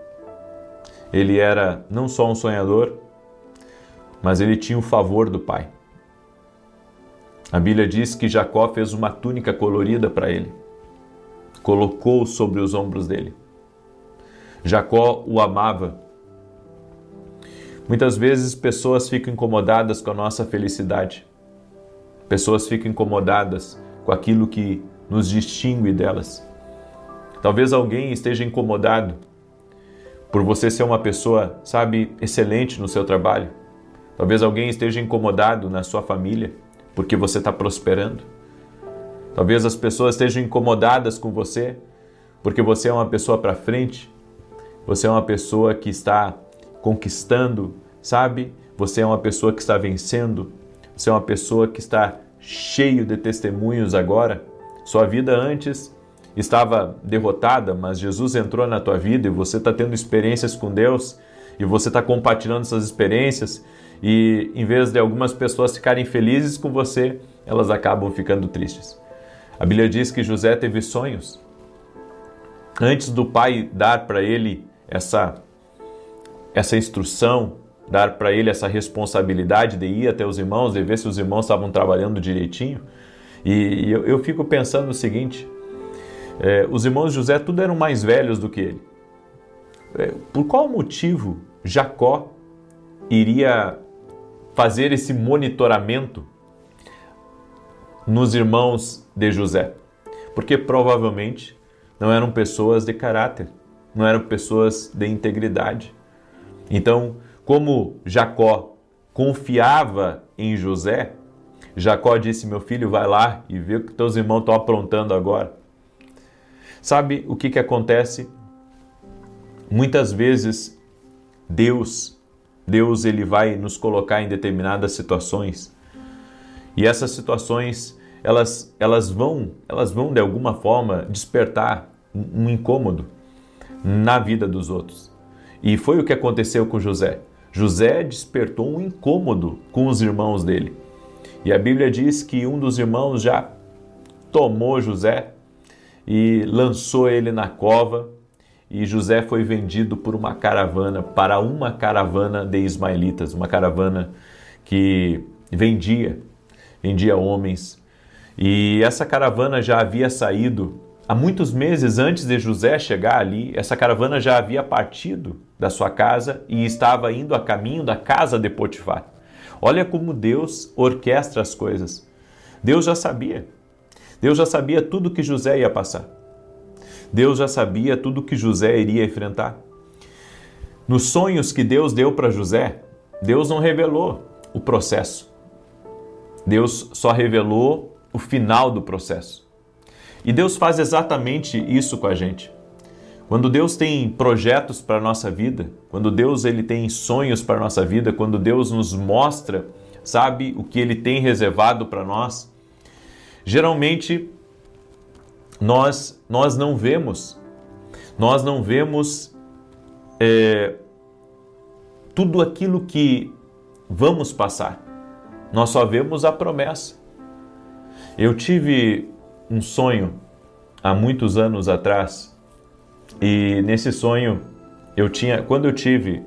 Ele era não só um sonhador, mas ele tinha o favor do pai. A Bíblia diz que Jacó fez uma túnica colorida para ele, colocou sobre os ombros dele. Jacó o amava. Muitas vezes pessoas ficam incomodadas com a nossa felicidade. Pessoas ficam incomodadas com aquilo que nos distingue delas. Talvez alguém esteja incomodado por você ser uma pessoa, excelente no seu trabalho. Talvez alguém esteja incomodado na sua família porque você está prosperando. Talvez as pessoas estejam incomodadas com você porque você é uma pessoa para frente. Você é uma pessoa que está conquistando, Você é uma pessoa que está vencendo. Você é uma pessoa que está cheio de testemunhos agora. Sua vida antes estava derrotada, mas Jesus entrou na tua vida e você está tendo experiências com Deus e você está compartilhando essas experiências e em vez de algumas pessoas ficarem felizes com você, elas acabam ficando tristes. A Bíblia diz que José teve sonhos. Antes do pai dar para ele essa instrução, dar para ele essa responsabilidade de ir até os irmãos, de ver se os irmãos estavam trabalhando direitinho. E eu fico pensando o seguinte, os irmãos de José tudo eram mais velhos do que ele. Por qual motivo Jacó iria fazer esse monitoramento nos irmãos de José? Porque provavelmente não eram pessoas de caráter, não eram pessoas de integridade. Então, como Jacó confiava em José, Jacó disse: meu filho, vai lá e vê o que teus irmãos estão aprontando agora. Sabe o que acontece? Muitas vezes Deus ele vai nos colocar em determinadas situações e essas situações elas vão de alguma forma despertar um incômodo na vida dos outros. E foi o que aconteceu com José. José despertou um incômodo com os irmãos dele. E a Bíblia diz que um dos irmãos já tomou José e lançou ele na cova, e José foi vendido por uma caravana, para uma caravana de ismaelitas, uma caravana que vendia homens. E essa caravana já havia saído há muitos meses antes de José chegar ali. Essa caravana já havia partido da sua casa e estava indo a caminho da casa de Potifar. Olha como Deus orquestra as coisas. Deus já sabia tudo que José ia passar. Deus já sabia tudo que José iria enfrentar. Nos sonhos que Deus deu para José, Deus não revelou o processo. Deus só revelou o final do processo. E Deus faz exatamente isso com a gente. Quando Deus tem projetos para a nossa vida, quando Deus ele tem sonhos para a nossa vida, quando Deus nos mostra, o que Ele tem reservado para nós, geralmente nós não vemos tudo aquilo que vamos passar. Nós só vemos a promessa. Eu tive um sonho há muitos anos atrás e nesse sonho quando eu tive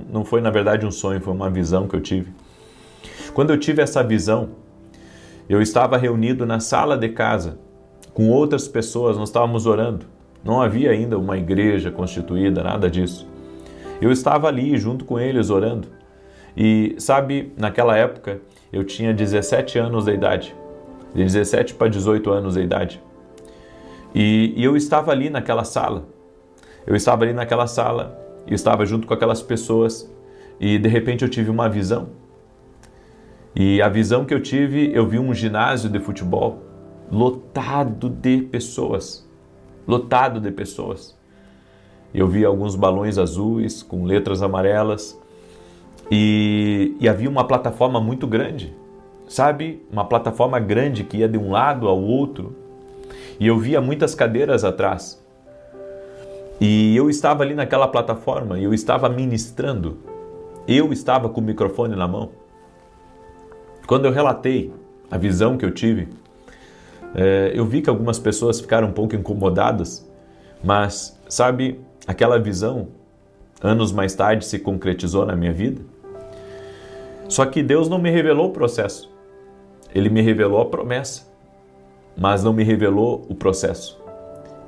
não foi na verdade um sonho, foi uma visão que eu tive. Quando eu tive essa visão, eu estava reunido na sala de casa com outras pessoas, nós estávamos orando. Não havia ainda uma igreja constituída, nada disso. Eu estava ali junto com eles orando. E naquela época eu tinha 17 anos de idade, de 17 para 18 anos de idade. E eu estava ali naquela sala. Eu estava junto com aquelas pessoas e de repente eu tive uma visão. E a visão que eu tive, eu vi um ginásio de futebol lotado de pessoas. lotado de pessoas. Eu vi alguns balões azuis com letras amarelas e havia uma plataforma muito grande, sabe? Uma plataforma grande que ia de um lado ao outro e eu via muitas cadeiras atrás. E eu estava ali naquela plataforma e eu estava ministrando. Eu estava com o microfone na mão. Quando eu relatei a visão que eu tive, eu vi que algumas pessoas ficaram um pouco incomodadas, mas, sabe, aquela visão, anos mais tarde, se concretizou na minha vida. Só que Deus não me revelou o processo. Ele me revelou a promessa, mas não me revelou o processo.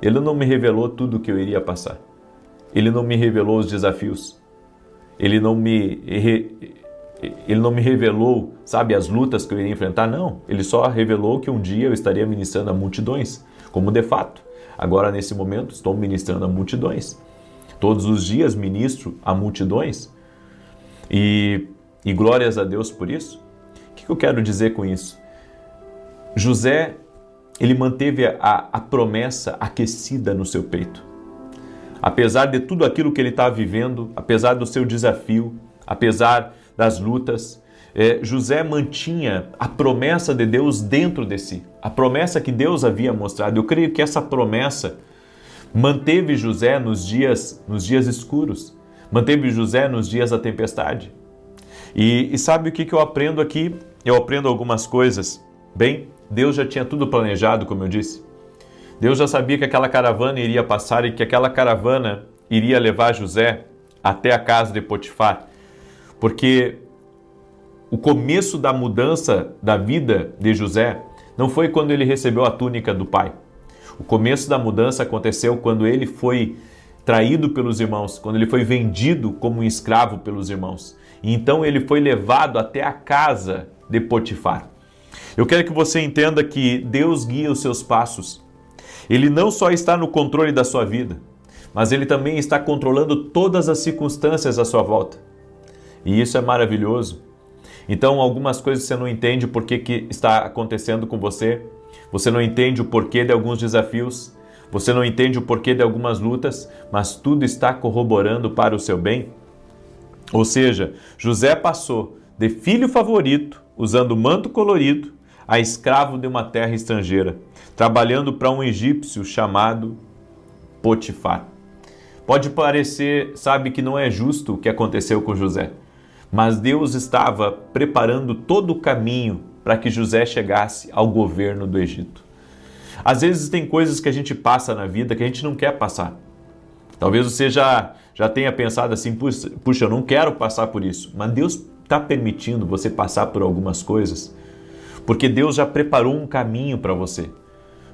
Ele não me revelou tudo o que eu iria passar. Ele não me revelou os desafios. Ele não me revelou, sabe, as lutas que eu iria enfrentar. Não, ele só revelou que um dia eu estaria ministrando a multidões, como de fato. Agora, nesse momento, estou ministrando a multidões. Todos os dias ministro a multidões. E glórias a Deus por isso. O que eu quero dizer com isso? José, ele manteve a promessa aquecida no seu peito. Apesar de tudo aquilo que ele estava vivendo, apesar do seu desafio, apesar das lutas, José mantinha a promessa de Deus dentro de si. A promessa que Deus havia mostrado. Eu creio que essa promessa manteve José nos dias escuros. Manteve José nos dias da tempestade. E sabe o que eu aprendo aqui? Eu aprendo algumas coisas. Bem, Deus já tinha tudo planejado, como eu disse. Deus já sabia que aquela caravana iria passar e que aquela caravana iria levar José até a casa de Potifar. Porque o começo da mudança da vida de José não foi quando ele recebeu a túnica do pai. O começo da mudança aconteceu quando ele foi traído pelos irmãos, quando ele foi vendido como um escravo pelos irmãos. E então ele foi levado até a casa de Potifar. Eu quero que você entenda que Deus guia os seus passos. Ele não só está no controle da sua vida, mas Ele também está controlando todas as circunstâncias à sua volta. E isso é maravilhoso. Então, algumas coisas você não entende por que está acontecendo com você. Você não entende o porquê de alguns desafios. Você não entende o porquê de algumas lutas, mas tudo está corroborando para o seu bem. Ou seja, José passou de filho favorito, usando manto colorido, a escravo de uma terra estrangeira, trabalhando para um egípcio chamado Potifar. Pode parecer, sabe, que não é justo o que aconteceu com José, mas Deus estava preparando todo o caminho para que José chegasse ao governo do Egito. Às vezes tem coisas que a gente passa na vida que a gente não quer passar. Talvez você já tenha pensado assim, puxa, eu não quero passar por isso, mas Deus está permitindo você passar por algumas coisas, porque Deus já preparou um caminho para você.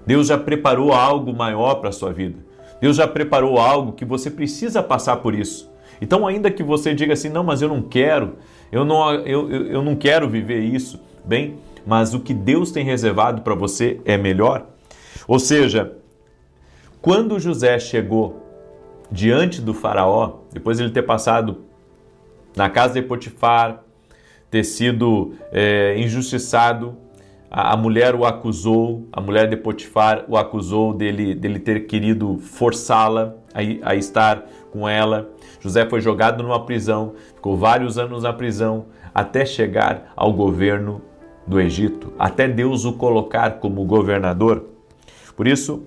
Deus já preparou algo maior para a sua vida. Deus já preparou algo que você precisa passar por isso. Então, ainda que você diga assim, não, mas eu não quero, eu não quero viver isso, bem, mas o que Deus tem reservado para você é melhor. Ou seja, quando José chegou diante do faraó, depois de ele ter passado na casa de Potifar, ter sido injustiçado, a mulher o acusou, a mulher de Potifar o acusou dele ter querido forçá-la a estar com ela. José foi jogado numa prisão, ficou vários anos na prisão, até chegar ao governo do Egito, até Deus o colocar como governador. Por isso,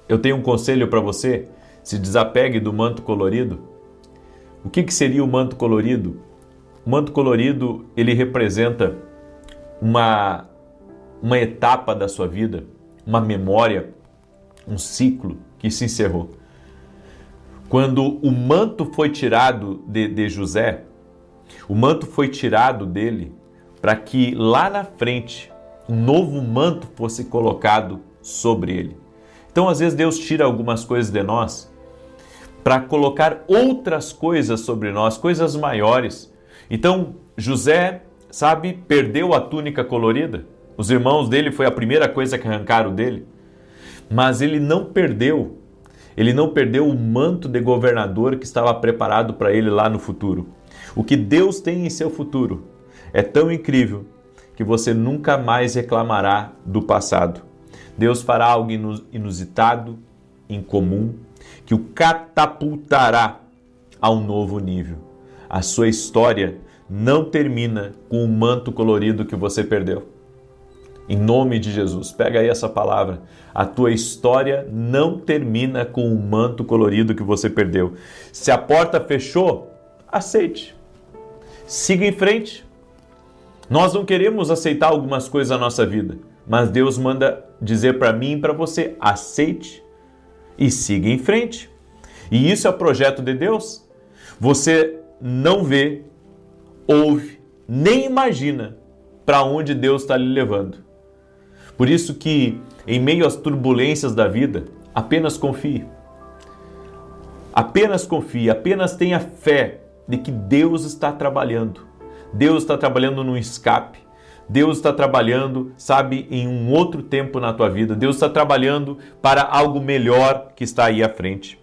eu tenho um conselho para você, se desapegue do manto colorido. O que seria o manto colorido? O manto colorido, ele representa uma etapa da sua vida, uma memória, um ciclo que se encerrou. Quando o manto foi tirado de José, o manto foi tirado dele para que lá na frente um novo manto fosse colocado sobre ele. Então, às vezes, Deus tira algumas coisas de nós para colocar outras coisas sobre nós, coisas maiores. Então, José, sabe, perdeu a túnica colorida. Os irmãos dele foi a primeira coisa que arrancaram dele. Mas ele não perdeu o manto de governador que estava preparado para ele lá no futuro. O que Deus tem em seu futuro é tão incrível que você nunca mais reclamará do passado. Deus fará algo inusitado, incomum que o catapultará a um novo nível. A sua história não termina com o manto colorido que você perdeu. Em nome de Jesus, pega aí essa palavra. A tua história não termina com o manto colorido que você perdeu. Se a porta fechou, aceite. Siga em frente. Nós não queremos aceitar algumas coisas na nossa vida, mas Deus manda dizer para mim e para você, aceite e siga em frente. E isso é o projeto de Deus. Você não vê, ouve, nem imagina para onde Deus está lhe levando. Por isso que, em meio às turbulências da vida, apenas confie. Apenas confie, apenas tenha fé de que Deus está trabalhando. Deus está trabalhando num escape. Deus está trabalhando, sabe, em um outro tempo na tua vida. Deus está trabalhando para algo melhor que está aí à frente.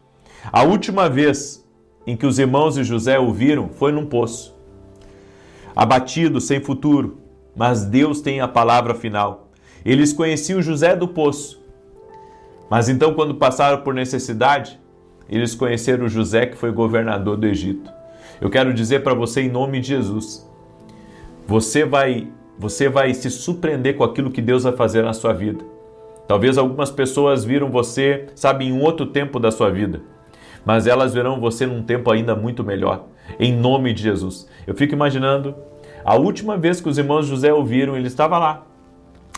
A última vez em que os irmãos de José o viram foi num poço. Abatido, sem futuro, mas Deus tem a palavra final. Eles conheciam José do poço, mas então quando passaram por necessidade, eles conheceram José que foi governador do Egito. Eu quero dizer para você em nome de Jesus, você vai se surpreender com aquilo que Deus vai fazer na sua vida. Talvez algumas pessoas viram você, sabe, em um outro tempo da sua vida, mas elas verão você num tempo ainda muito melhor, em nome de Jesus. Eu fico imaginando, a última vez que os irmãos de José o viram, ele estava lá,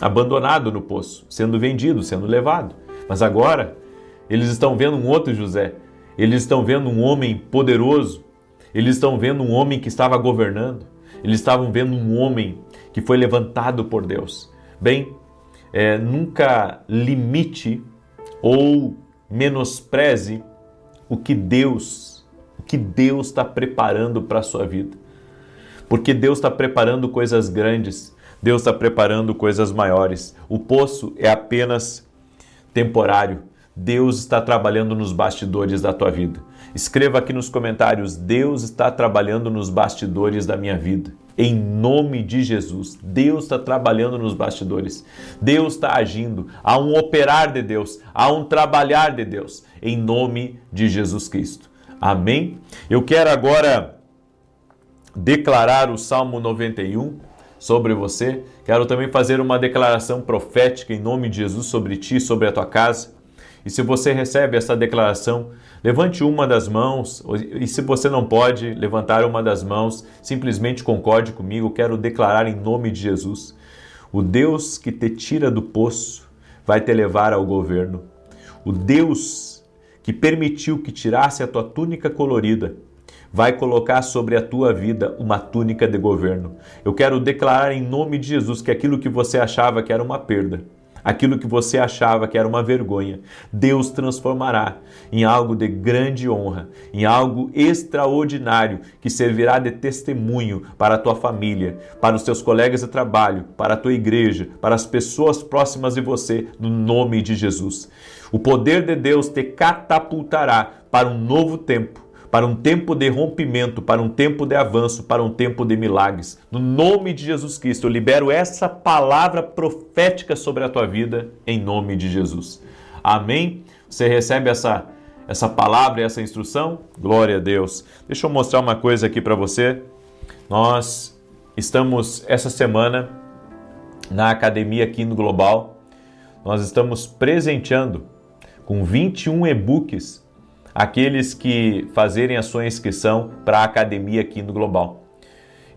abandonado no poço, sendo vendido, sendo levado. Mas agora, eles estão vendo um outro José, eles estão vendo um homem poderoso, eles estão vendo um homem que estava governando, eles estavam vendo um homem que foi levantado por Deus. Bem, nunca limite ou menospreze o que Deus está preparando para a sua vida. Porque Deus está preparando coisas grandes, Deus está preparando coisas maiores. O poço é apenas temporário. Deus está trabalhando nos bastidores da tua vida. Escreva aqui nos comentários, Deus está trabalhando nos bastidores da minha vida. Em nome de Jesus, Deus está trabalhando nos bastidores. Deus está agindo. Há um operar de Deus, há um trabalhar de Deus. Em nome de Jesus Cristo. Amém? Eu quero agora declarar o Salmo 91 sobre você. Quero também fazer uma declaração profética em nome de Jesus sobre ti, sobre a tua casa. E se você recebe essa declaração, levante uma das mãos, e se você não pode levantar uma das mãos, simplesmente concorde comigo. Quero declarar em nome de Jesus: o Deus que te tira do poço vai te levar ao governo. O Deus que permitiu que tirasse a tua túnica colorida vai colocar sobre a tua vida uma túnica de governo. Eu quero declarar em nome de Jesus que aquilo que você achava que era uma perda, aquilo que você achava que era uma vergonha, Deus transformará em algo de grande honra, em algo extraordinário que servirá de testemunho para a tua família, para os teus colegas de trabalho, para a tua igreja, para as pessoas próximas de você, no nome de Jesus. O poder de Deus te catapultará para um novo tempo, para um tempo de rompimento, para um tempo de avanço, para um tempo de milagres. No nome de Jesus Cristo, eu libero essa palavra profética sobre a tua vida, em nome de Jesus. Amém? Você recebe essa palavra e essa instrução? Glória a Deus. Deixa eu mostrar uma coisa aqui para você. Nós estamos, essa semana, na academia aqui no Global, nós estamos presenteando com 21 e-books aqueles que fazerem a sua inscrição para a academia aqui no Global.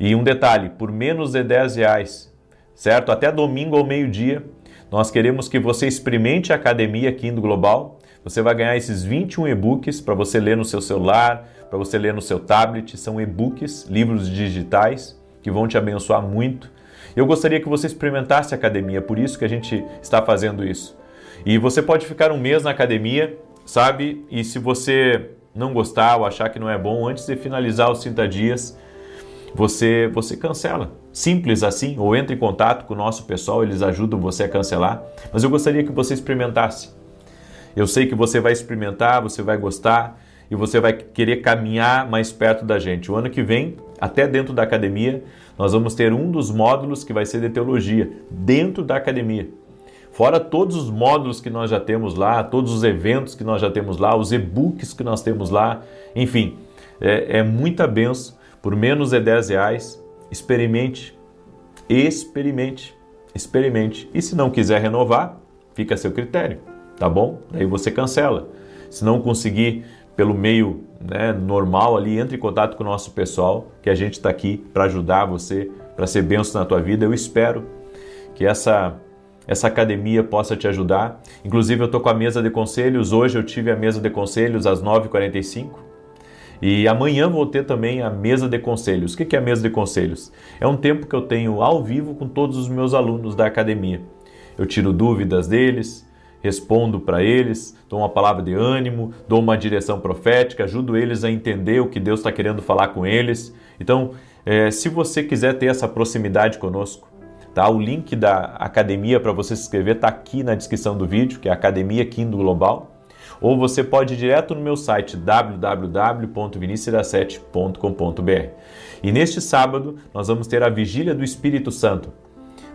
E um detalhe, por menos de R$10, certo? Até domingo ao meio-dia, nós queremos que você experimente a academia aqui no Global. Você vai ganhar esses 21 e-books para você ler no seu celular, para você ler no seu tablet. São e-books, livros digitais, que vão te abençoar muito. Eu gostaria que você experimentasse a academia, por isso que a gente está fazendo isso. E você pode ficar um mês na academia, sabe? E se você não gostar ou achar que não é bom, antes de finalizar os 30 dias, você cancela. Simples assim, ou entre em contato com o nosso pessoal, eles ajudam você a cancelar. Mas eu gostaria que você experimentasse. Eu sei que você vai experimentar, você vai gostar e você vai querer caminhar mais perto da gente. O ano que vem, até dentro da academia, nós vamos ter um dos módulos que vai ser de teologia, dentro da academia. Fora todos os módulos que nós já temos lá, todos os eventos que nós já temos lá, os e-books que nós temos lá, enfim, é muita benção. Por menos de R$10, experimente. E se não quiser renovar, fica a seu critério, tá bom? Daí você cancela. Se não conseguir pelo meio normal ali, entre em contato com o nosso pessoal, que a gente está aqui para ajudar você, para ser benção na tua vida. Eu espero que essa academia possa te ajudar. Inclusive eu estou com a mesa de conselhos, hoje eu tive a mesa de conselhos às 9h45 e amanhã vou ter também a mesa de conselhos. O que é a mesa de conselhos? É um tempo que eu tenho ao vivo com todos os meus alunos da academia. Eu tiro dúvidas deles, respondo para eles, dou uma palavra de ânimo, dou uma direção profética, ajudo eles a entender o que Deus está querendo falar com eles. Então, se você quiser ter essa proximidade conosco, tá? O link da academia para você se inscrever está aqui na descrição do vídeo, que é a Academia Quindo Global. Ou você pode ir direto no meu site www.vinicius17.com.br. E neste sábado nós vamos ter a Vigília do Espírito Santo.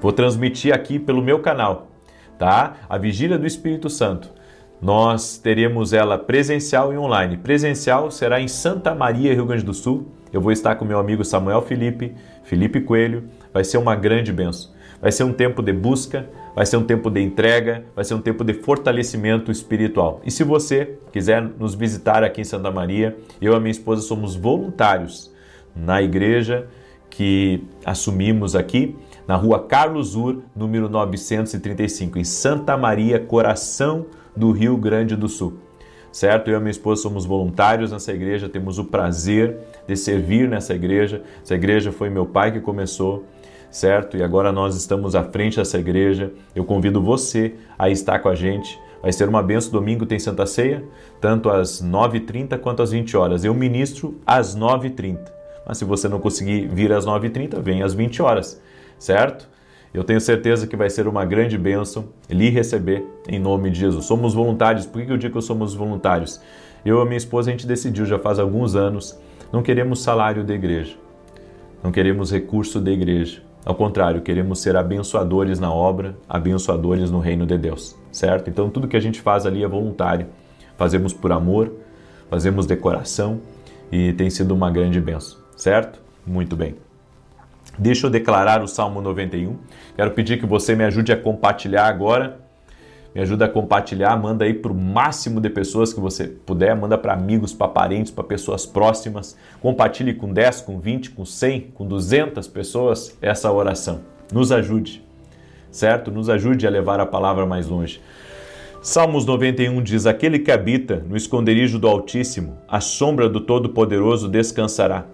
Vou transmitir aqui pelo meu canal, tá? A Vigília do Espírito Santo. Nós teremos ela presencial e online. Presencial será em Santa Maria, Rio Grande do Sul. Eu vou estar com meu amigo Samuel Felipe Coelho. Vai ser uma grande bênção. Vai ser um tempo de busca, vai ser um tempo de entrega, vai ser um tempo de fortalecimento espiritual. E se você quiser nos visitar aqui em Santa Maria, eu e a minha esposa somos voluntários na igreja que assumimos aqui, na rua Carlos Ur, número 935, em Santa Maria, coração do Rio Grande do Sul. Certo? Eu e a minha esposa somos voluntários nessa igreja, temos o prazer de servir nessa igreja. Essa igreja foi meu pai que começou, certo? E agora nós estamos à frente dessa igreja. Eu convido você a estar com a gente. Vai ser uma benção. Domingo tem Santa Ceia, tanto às 9h30 quanto às 20 horas. Eu ministro às 9h30. Mas se você não conseguir vir às 9h30, vem às 20 horas, certo? Eu tenho certeza que vai ser uma grande bênção lhe receber em nome de Jesus. Somos voluntários. Por que eu digo que somos voluntários? Eu e a minha esposa, a gente decidiu já faz alguns anos, não queremos salário da igreja, não queremos recurso da igreja. Ao contrário, queremos ser abençoadores na obra, abençoadores no reino de Deus, certo? Então tudo que a gente faz ali é voluntário. Fazemos por amor, fazemos de coração e tem sido uma grande bênção, certo? Muito bem. Deixa eu declarar o Salmo 91. Quero pedir que você me ajude a compartilhar agora. Me ajuda a compartilhar, manda aí para o máximo de pessoas que você puder. Manda para amigos, para parentes, para pessoas próximas. Compartilhe com 10, com 20, com 100, com 200 pessoas essa oração. Nos ajude, certo? Nos ajude a levar a palavra mais longe. Salmos 91 diz: aquele que habita no esconderijo do Altíssimo, à sombra do Todo-Poderoso descansará.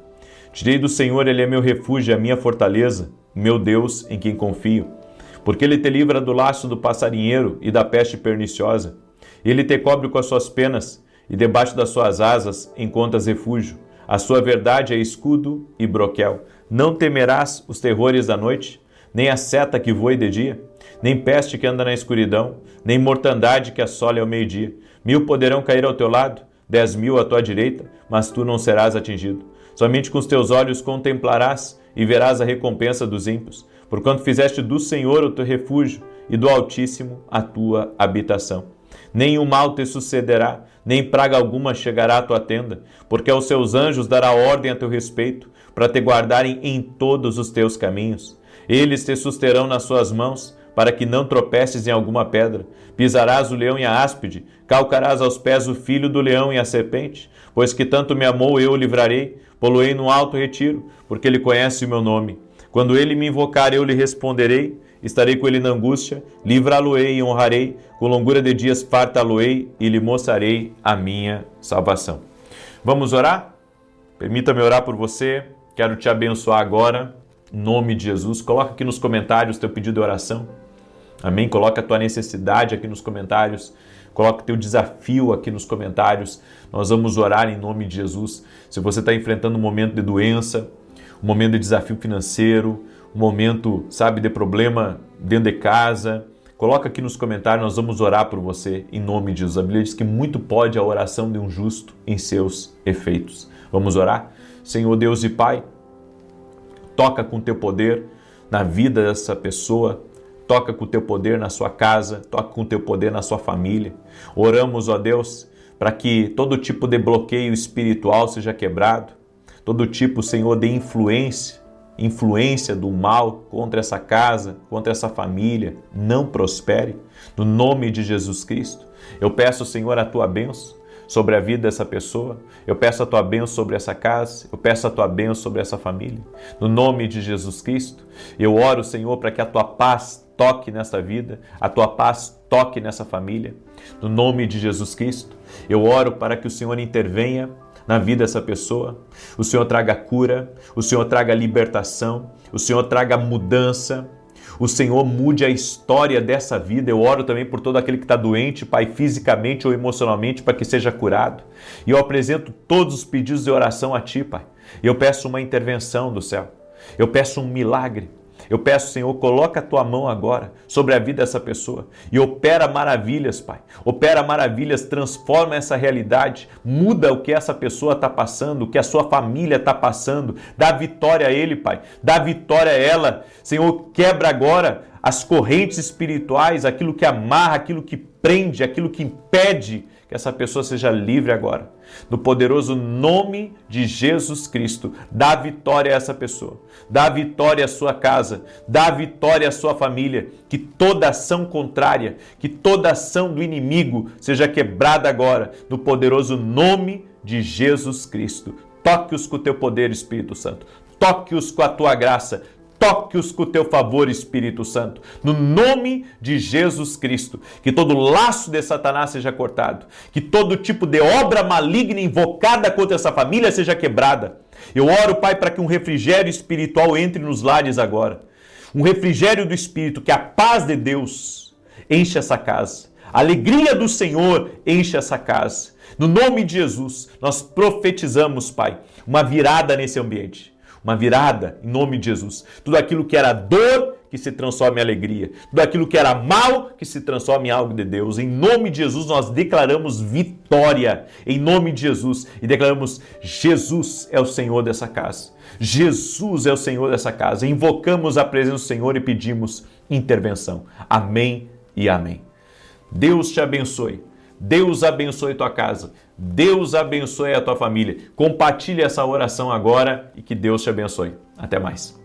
Direi do Senhor, Ele é meu refúgio e a minha fortaleza, meu Deus em quem confio. Porque Ele te livra do laço do passarinheiro e da peste perniciosa. Ele te cobre com as suas penas e debaixo das suas asas encontras refúgio. A sua verdade é escudo e broquel. Não temerás os terrores da noite, nem a seta que voe de dia, nem peste que anda na escuridão, nem mortandade que assole ao meio-dia. 1000 poderão cair ao teu lado, 10.000 à tua direita, mas tu não serás atingido. Somente com os teus olhos contemplarás e verás a recompensa dos ímpios, porquanto fizeste do Senhor o teu refúgio e do Altíssimo a tua habitação. Nem o mal te sucederá, nem praga alguma chegará à tua tenda, porque aos seus anjos dará ordem a teu respeito, para te guardarem em todos os teus caminhos. Eles te susterão nas suas mãos, para que não tropeces em alguma pedra. Pisarás o leão e a áspide, calcarás aos pés o filho do leão e a serpente, pois que tanto me amou eu o livrarei, poloei no alto retiro, porque ele conhece o meu nome. Quando ele me invocar, eu lhe responderei, estarei com ele na angústia, livrá-lo-ei e honrarei, com longura de dias fartá-lo-ei e lhe mostrarei a minha salvação. Vamos orar? Permita-me orar por você, quero te abençoar agora, em nome de Jesus. Coloca aqui nos comentários teu pedido de oração, amém? Coloca a tua necessidade aqui nos comentários, coloca teu desafio aqui nos comentários, nós vamos orar em nome de Jesus. Se você está enfrentando um momento de doença, um momento de desafio financeiro, um momento, de problema dentro de casa, coloca aqui nos comentários, nós vamos orar por você em nome de Jesus. A Bíblia diz que muito pode a oração de um justo em seus efeitos. Vamos orar? Senhor Deus e Pai, toca com teu poder na vida dessa pessoa, toca com o teu poder na sua casa, toca com o teu poder na sua família. Oramos, ó Deus, para que todo tipo de bloqueio espiritual seja quebrado, todo tipo, Senhor, de influência do mal contra essa casa, contra essa família, não prospere. No nome de Jesus Cristo, eu peço, Senhor, a tua bênção sobre a vida dessa pessoa, eu peço a tua bênção sobre essa casa, eu peço a tua bênção sobre essa família. No nome de Jesus Cristo, eu oro, Senhor, para que a tua paz toque nessa vida, a tua paz toque nessa família. No nome de Jesus Cristo, eu oro para que o Senhor intervenha na vida dessa pessoa, o Senhor traga cura, o Senhor traga libertação, o Senhor traga mudança, o Senhor mude a história dessa vida. Eu oro também por todo aquele que está doente, Pai, fisicamente ou emocionalmente, para que seja curado. E eu apresento todos os pedidos de oração a Ti, Pai. Eu peço uma intervenção do céu, eu peço um milagre. Eu peço, Senhor, coloca a tua mão agora sobre a vida dessa pessoa e opera maravilhas, Pai. Opera maravilhas, transforma essa realidade, muda o que essa pessoa está passando, o que a sua família está passando. Dá vitória a ele, Pai. Dá vitória a ela. Senhor, quebra agora as correntes espirituais, aquilo que amarra, aquilo que prende, aquilo que impede que essa pessoa seja livre agora. No poderoso nome de Jesus Cristo, dá vitória a essa pessoa, dá vitória à sua casa, dá vitória à sua família, que toda ação contrária, que toda ação do inimigo seja quebrada agora, no poderoso nome de Jesus Cristo. Toque-os com o teu poder, Espírito Santo, toque-os com a tua graça, toque-os com o teu favor, Espírito Santo. No nome de Jesus Cristo, que todo laço de Satanás seja cortado, que todo tipo de obra maligna invocada contra essa família seja quebrada. Eu oro, Pai, para que um refrigério espiritual entre nos lares agora. Um refrigério do Espírito, que a paz de Deus enche essa casa. A alegria do Senhor enche essa casa. No nome de Jesus, nós profetizamos, Pai, uma virada nesse ambiente. Uma virada em nome de Jesus. Tudo aquilo que era dor, que se transforme em alegria. Tudo aquilo que era mal, que se transforme em algo de Deus. Em nome de Jesus, nós declaramos vitória. Em nome de Jesus. E declaramos: Jesus é o Senhor dessa casa. Jesus é o Senhor dessa casa. Invocamos a presença do Senhor e pedimos intervenção. Amém e amém. Deus te abençoe. Deus abençoe tua casa. Deus abençoe a tua família. Compartilhe essa oração agora e que Deus te abençoe. Até mais.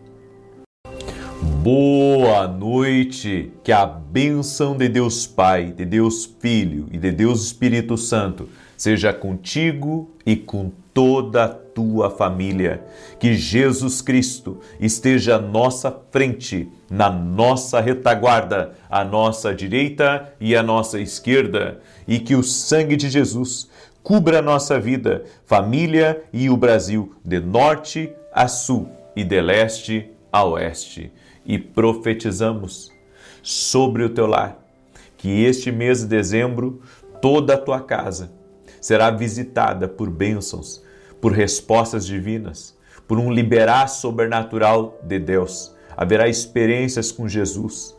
Boa noite. Que a bênção de Deus Pai, de Deus Filho e de Deus Espírito Santo seja contigo e com toda a tua família. Que Jesus Cristo esteja à nossa frente, na nossa retaguarda, à nossa direita e à nossa esquerda. E que o sangue de Jesus cubra a nossa vida, família e o Brasil, de norte a sul e de leste a oeste. E profetizamos sobre o teu lar, que este mês de dezembro, toda a tua casa será visitada por bênçãos, por respostas divinas, por um liberar sobrenatural de Deus. Haverá experiências com Jesus.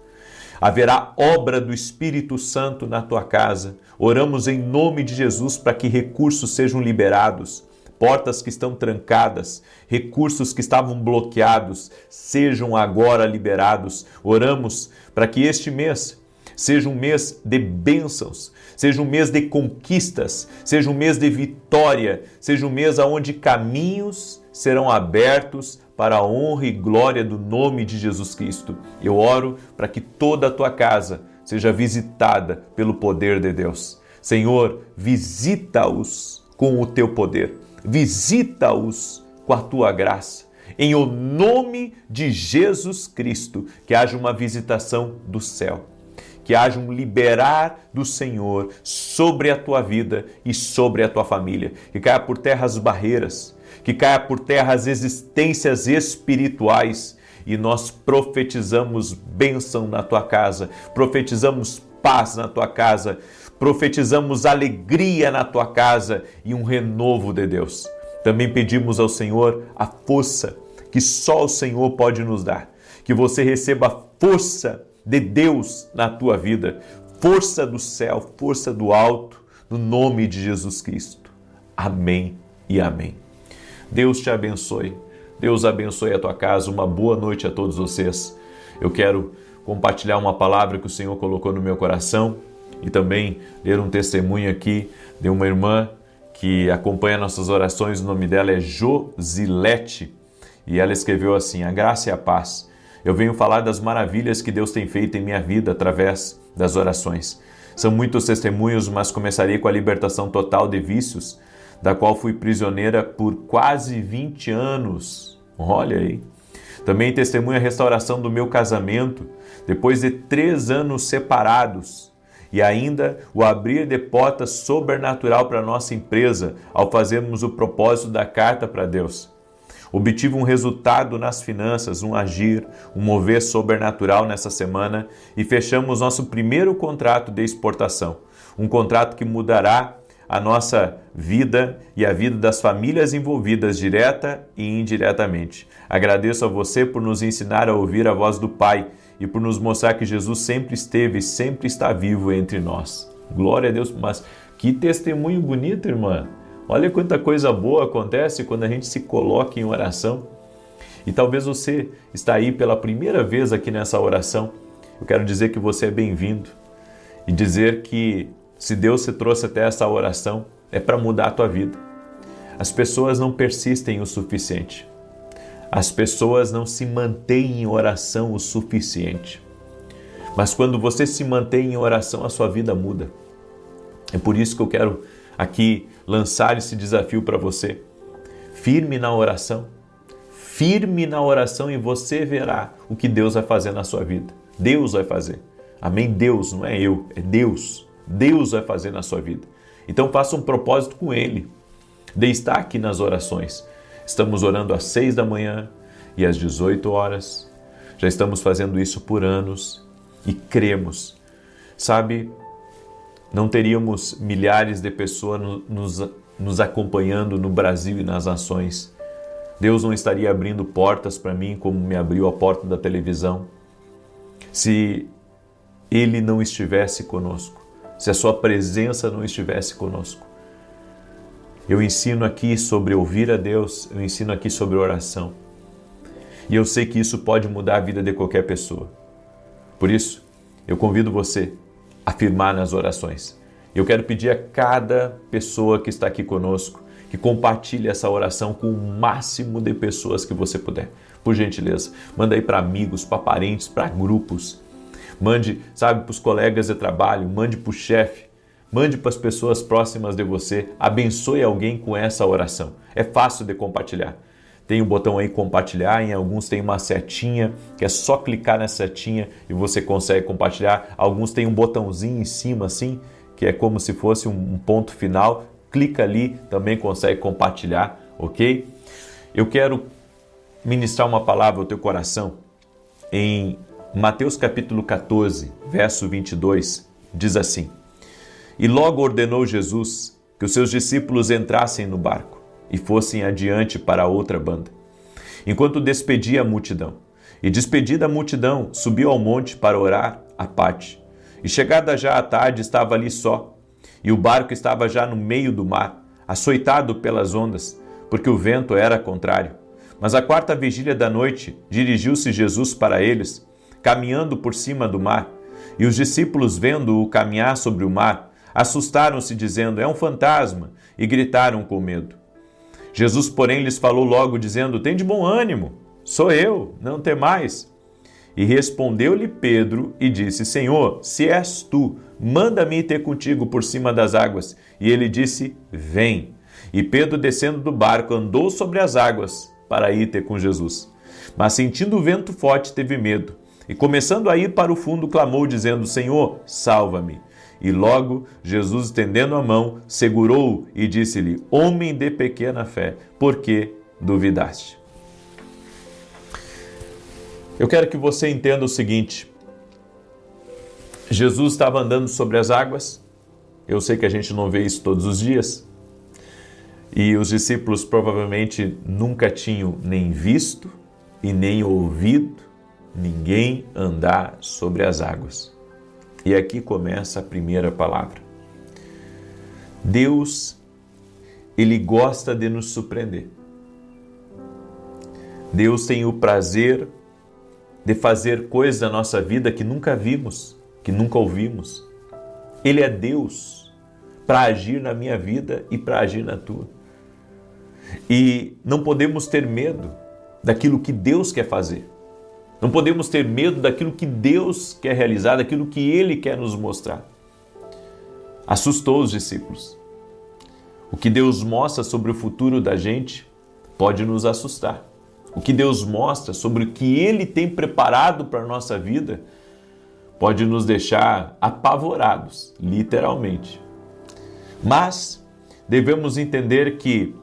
Haverá obra do Espírito Santo na tua casa. Oramos em nome de Jesus para que recursos sejam liberados, portas que estão trancadas, recursos que estavam bloqueados, sejam agora liberados. Oramos para que este mês seja um mês de bênçãos, seja um mês de conquistas, seja um mês de vitória, seja um mês onde caminhos serão abertos para a honra e glória do nome de Jesus Cristo. Eu oro para que toda a tua casa seja visitada pelo poder de Deus. Senhor, visita-os com o teu poder, visita-os com a tua graça. Em o nome de Jesus Cristo, que haja uma visitação do céu, que haja um liberar do Senhor sobre a tua vida e sobre a tua família, que caia por terra as barreiras, que caia por terra as existências espirituais, e nós profetizamos bênção na tua casa, profetizamos paz na tua casa, profetizamos alegria na tua casa e um renovo de Deus. Também pedimos ao Senhor a força que só o Senhor pode nos dar, que você receba a força de Deus na tua vida, força do céu, força do alto, no nome de Jesus Cristo. Amém e amém. Deus te abençoe, Deus abençoe a tua casa, uma boa noite a todos vocês. Eu quero compartilhar uma palavra que o Senhor colocou no meu coração e também ler um testemunho aqui de uma irmã que acompanha nossas orações. O nome dela é Josilete e ela escreveu assim: a graça e a paz. Eu venho falar das maravilhas que Deus tem feito em minha vida através das orações. São muitos testemunhos, mas começarei com a libertação total de vícios, da qual fui prisioneira por quase 20 anos. Olha aí. Também testemunho a restauração do meu casamento, depois de 3 anos separados. E ainda o abrir de portas sobrenatural para a nossa empresa, ao fazermos o propósito da carta para Deus. Obtive um resultado nas finanças, um agir, um mover sobrenatural nessa semana e fechamos nosso primeiro contrato de exportação. Um contrato que mudará a nossa vida e a vida das famílias envolvidas direta e indiretamente. Agradeço a você por nos ensinar a ouvir a voz do Pai e por nos mostrar que Jesus sempre esteve e sempre está vivo entre nós. Glória a Deus, mas que testemunho bonito, irmã! Olha quanta coisa boa acontece quando a gente se coloca em oração. E talvez você está aí pela primeira vez aqui nessa oração. Eu quero dizer que você é bem-vindo e dizer que se Deus te trouxe até essa oração, é para mudar a tua vida. As pessoas não persistem o suficiente. As pessoas não se mantêm em oração o suficiente. Mas quando você se mantém em oração, a sua vida muda. É por isso que eu quero aqui lançar esse desafio para você. Firme na oração. Firme na oração e você verá o que Deus vai fazer na sua vida. Deus vai fazer. Amém? Deus, não é eu, é Deus. Deus vai fazer na sua vida. Então faça um propósito com Ele, de estar aqui nas orações. Estamos orando às 6 da manhã e às 18 horas. Já estamos fazendo isso por anos e cremos. Sabe, não teríamos milhares de pessoas nos acompanhando no Brasil e nas nações. Deus não estaria abrindo portas para mim como me abriu a porta da televisão. Se Ele não estivesse conosco, se a sua presença não estivesse conosco. Eu ensino aqui sobre ouvir a Deus, eu ensino aqui sobre oração. E eu sei que isso pode mudar a vida de qualquer pessoa. Por isso, eu convido você a firmar nas orações. Eu quero pedir a cada pessoa que está aqui conosco que compartilhe essa oração com o máximo de pessoas que você puder. Por gentileza, manda aí para amigos, para parentes, para grupos. Mande, para os colegas de trabalho, mande para o chefe, mande para as pessoas próximas de você, abençoe alguém com essa oração. É fácil de compartilhar. Tem o botão aí compartilhar, em alguns tem uma setinha, que é só clicar nessa setinha e você consegue compartilhar. Alguns tem um botãozinho em cima assim, que é como se fosse um ponto final. Clica ali, também consegue compartilhar, ok? Eu quero ministrar uma palavra ao teu coração em Mateus capítulo 14, verso 22, diz assim: E logo ordenou Jesus que os seus discípulos entrassem no barco e fossem adiante para a outra banda, enquanto despedia a multidão. E despedida a multidão, subiu ao monte para orar à parte. E chegada já a tarde, estava ali só, e o barco estava já no meio do mar, açoitado pelas ondas, porque o vento era contrário. Mas à 4ª vigília da noite, dirigiu-se Jesus para eles, caminhando por cima do mar, e os discípulos, vendo-o caminhar sobre o mar, assustaram-se, dizendo: é um fantasma, e gritaram com medo. Jesus, porém, lhes falou logo, dizendo: tende bom ânimo, sou eu, não temais. E respondeu-lhe Pedro e disse: Senhor, se és tu, manda-me ir ter contigo por cima das águas. E ele disse: vem. E Pedro, descendo do barco, andou sobre as águas para ir ter com Jesus. Mas sentindo o vento forte, teve medo. E começando a ir para o fundo, clamou, dizendo: Senhor, salva-me. E logo Jesus, estendendo a mão, segurou-o e disse-lhe: homem de pequena fé, por que duvidaste? Eu quero que você entenda o seguinte: Jesus estava andando sobre as águas. Eu sei que a gente não vê isso todos os dias. E os discípulos provavelmente nunca tinham nem visto e nem ouvido ninguém andar sobre as águas. E aqui começa a primeira palavra. Deus, Ele gosta de nos surpreender. Deus tem o prazer de fazer coisas na nossa vida que nunca vimos, que nunca ouvimos. Ele é Deus para agir na minha vida e para agir na tua. E não podemos ter medo daquilo que Deus quer fazer. Não podemos ter medo daquilo que Deus quer realizar, daquilo que Ele quer nos mostrar. Assustou os discípulos. O que Deus mostra sobre o futuro da gente pode nos assustar. O que Deus mostra sobre o que Ele tem preparado para a nossa vida pode nos deixar apavorados, literalmente. Mas devemos entender que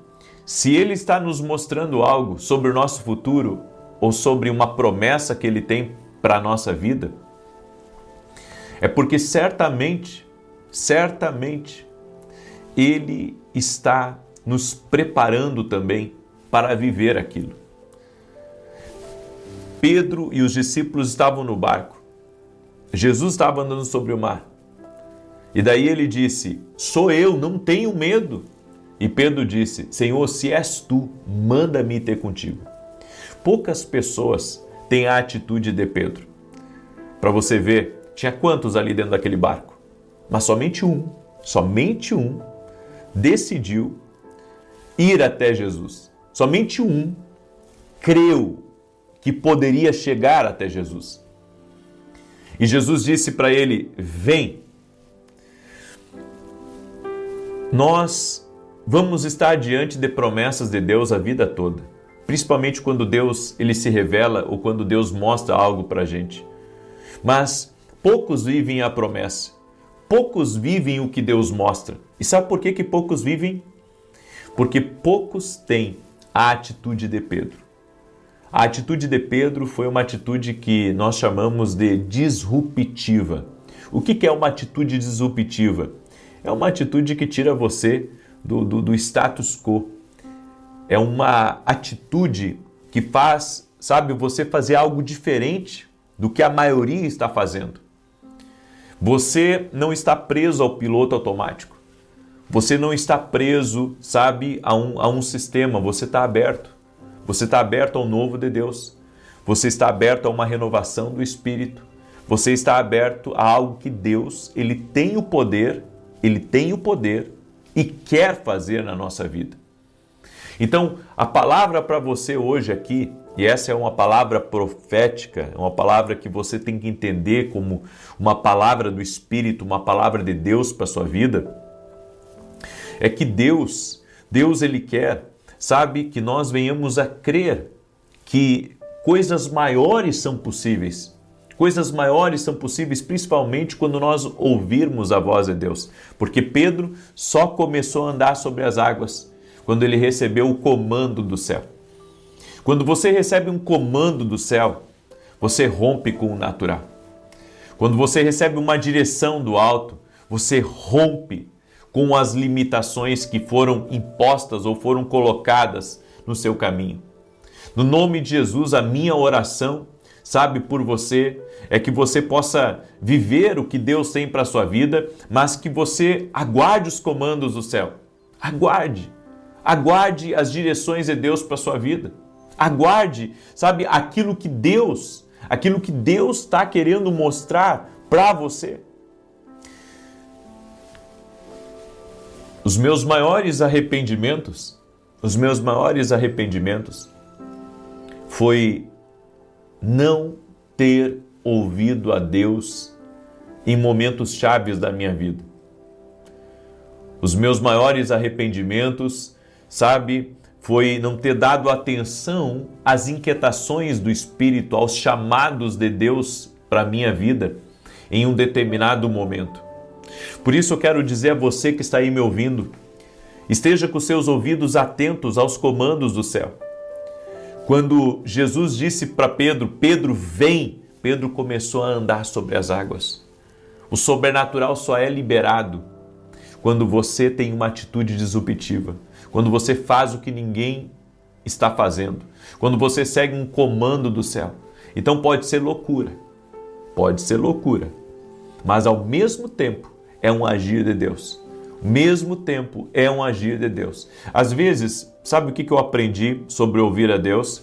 se Ele está nos mostrando algo sobre o nosso futuro ou sobre uma promessa que Ele tem para a nossa vida, é porque certamente, Ele está nos preparando também para viver aquilo. Pedro e os discípulos estavam no barco. Jesus estava andando sobre o mar. E daí ele disse: sou eu, não tenho medo. E Pedro disse: Senhor, se és tu, manda-me ter contigo. Poucas pessoas têm a atitude de Pedro. Para você ver, tinha quantos ali dentro daquele barco? Mas somente um decidiu ir até Jesus. Somente um creu que poderia chegar até Jesus. E Jesus disse para ele: vem. Nós vamos estar diante de promessas de Deus a vida toda, principalmente quando Deus ele se revela ou quando Deus mostra algo para a gente. Mas poucos vivem a promessa, poucos vivem o que Deus mostra. E sabe por que poucos vivem? Porque poucos têm a atitude de Pedro. A atitude de Pedro foi uma atitude que nós chamamos de disruptiva. O que é uma atitude disruptiva? É uma atitude que tira você do status quo. É uma atitude que faz, você fazer algo diferente do que a maioria está fazendo. Você não está preso ao piloto automático. Você não está preso, a um sistema. Você está aberto. Você está aberto ao novo de Deus. Você está aberto a uma renovação do Espírito. Você está aberto a algo que Deus, Ele tem o poder e quer fazer na nossa vida. Então, a palavra para você hoje aqui, e essa é uma palavra profética, é uma palavra que você tem que entender como uma palavra do Espírito, uma palavra de Deus para a sua vida, é que Deus Ele quer, que nós venhamos a crer que coisas maiores são possíveis. Coisas maiores são possíveis, principalmente quando nós ouvirmos a voz de Deus. Porque Pedro só começou a andar sobre as águas quando ele recebeu o comando do céu. Quando você recebe um comando do céu, você rompe com o natural. Quando você recebe uma direção do alto, você rompe com as limitações que foram impostas ou foram colocadas no seu caminho. No nome de Jesus, a minha oração, por você, é que você possa viver o que Deus tem para a sua vida, mas que você aguarde os comandos do céu. Aguarde as direções de Deus para a sua vida. Aguarde, aquilo que Deus está querendo mostrar para você. Os meus maiores arrependimentos foi não ter ouvido a Deus em momentos chaves da minha vida. Os meus maiores arrependimentos, foi não ter dado atenção às inquietações do Espírito, aos chamados de Deus para a minha vida em um determinado momento. Por isso eu quero dizer a você que está aí me ouvindo, esteja com seus ouvidos atentos aos comandos do céu. Quando Jesus disse para Pedro, Pedro, vem, Pedro começou a andar sobre as águas. O sobrenatural só é liberado quando você tem uma atitude disruptiva, quando você faz o que ninguém está fazendo, quando você segue um comando do céu. Então pode ser loucura, mas ao mesmo tempo é um agir de Deus. Ao mesmo tempo é um agir de Deus. Às vezes, sabe o que eu aprendi sobre ouvir a Deus?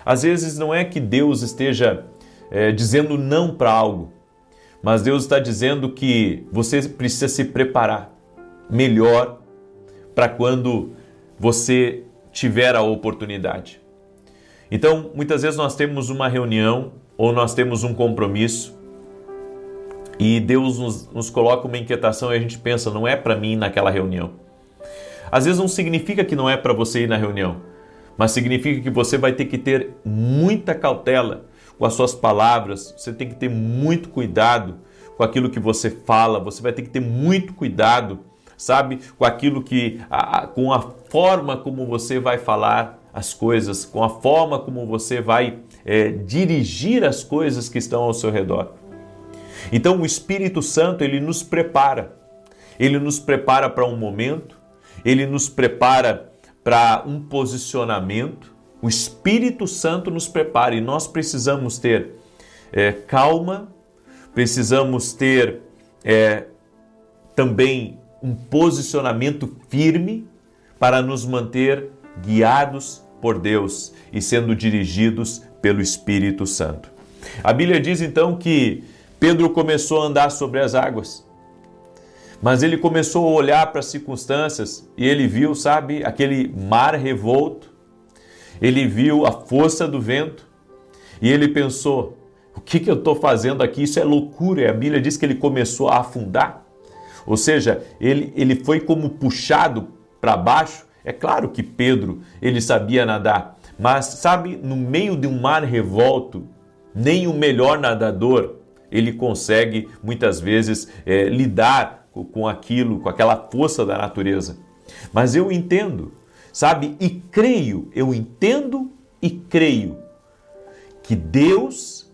Às vezes não é que Deus esteja dizendo não para algo, mas Deus está dizendo que você precisa se preparar melhor para quando você tiver a oportunidade. Então, muitas vezes nós temos uma reunião ou nós temos um compromisso e Deus nos coloca uma inquietação e a gente pensa, não é para mim ir naquela reunião. Às vezes não significa que não é para você ir na reunião, mas significa que você vai ter que ter muita cautela com as suas palavras, você tem que ter muito cuidado com aquilo que você fala, você vai ter que ter muito cuidado, sabe, com aquilo com a forma como você vai falar as coisas, com a forma como você vai dirigir as coisas que estão ao seu redor. Então o Espírito Santo, ele nos prepara para um momento, ele nos prepara para um posicionamento. O Espírito Santo nos prepara e nós precisamos ter calma, precisamos ter também um posicionamento firme para nos manter guiados por Deus e sendo dirigidos pelo Espírito Santo. A Bíblia diz então que Pedro começou a andar sobre as águas, mas ele começou a olhar para as circunstâncias e ele viu, sabe, aquele mar revolto, ele viu a força do vento e ele pensou, o que eu estou fazendo aqui? Isso é loucura. E a Bíblia diz que ele começou a afundar, ou seja, ele foi como puxado para baixo. É claro que Pedro, ele sabia nadar, mas sabe, no meio de um mar revolto, nem o melhor nadador, ele consegue muitas vezes lidar com aquilo, com aquela força da natureza. Mas eu entendo, sabe, e creio, eu entendo e creio que Deus,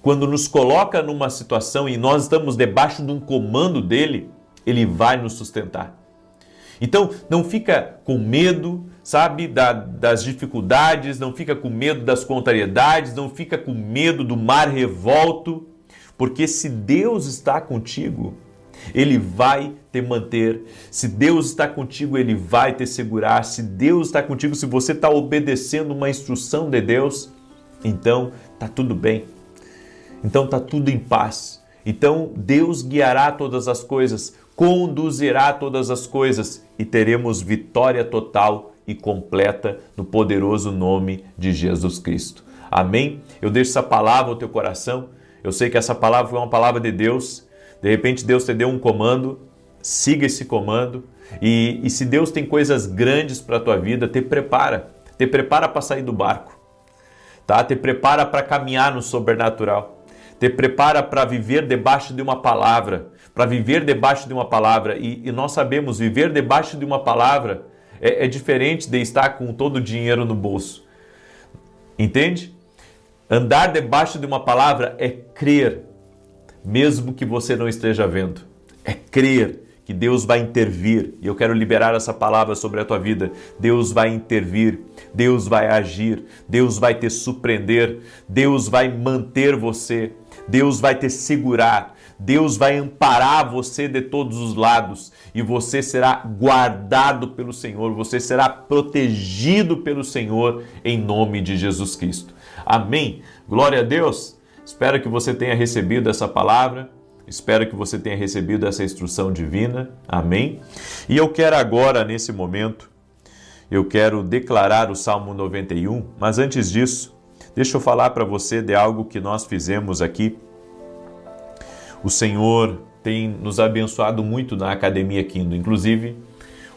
quando nos coloca numa situação e nós estamos debaixo de um comando dele, ele vai nos sustentar. Então, não fica com medo, sabe, das dificuldades, não fica com medo das contrariedades, não fica com medo do mar revolto, porque se Deus está contigo, ele vai te manter. Se Deus está contigo, ele vai te segurar. Se Deus está contigo, se você está obedecendo uma instrução de Deus, então está tudo bem. Então está tudo em paz. Então Deus guiará todas as coisas, conduzirá todas as coisas e teremos vitória total e completa no poderoso nome de Jesus Cristo. Amém? Eu deixo essa palavra ao teu coração. Eu sei que essa palavra foi uma palavra de Deus. De repente Deus te deu um comando, siga esse comando. E se Deus tem coisas grandes para a tua vida, te prepara para sair do barco, tá? Te prepara para caminhar no sobrenatural. Te prepara para viver debaixo de uma palavra, e nós sabemos, viver debaixo de uma palavra é diferente de estar com todo o dinheiro no bolso, entende? Andar debaixo de uma palavra é crer, mesmo que você não esteja vendo, é crer que Deus vai intervir, e eu quero liberar essa palavra sobre a tua vida. Deus vai intervir, Deus vai agir, Deus vai te surpreender, Deus vai manter você, Deus vai te segurar, Deus vai amparar você de todos os lados e você será guardado pelo Senhor, você será protegido pelo Senhor em nome de Jesus Cristo. Amém? Glória a Deus! Espero que você tenha recebido essa palavra, espero que você tenha recebido essa instrução divina. Amém? E eu quero agora, nesse momento, eu quero declarar o Salmo 91, mas antes disso, deixa eu falar para você de algo que nós fizemos aqui. O Senhor tem nos abençoado muito na Academia Kindle. Inclusive,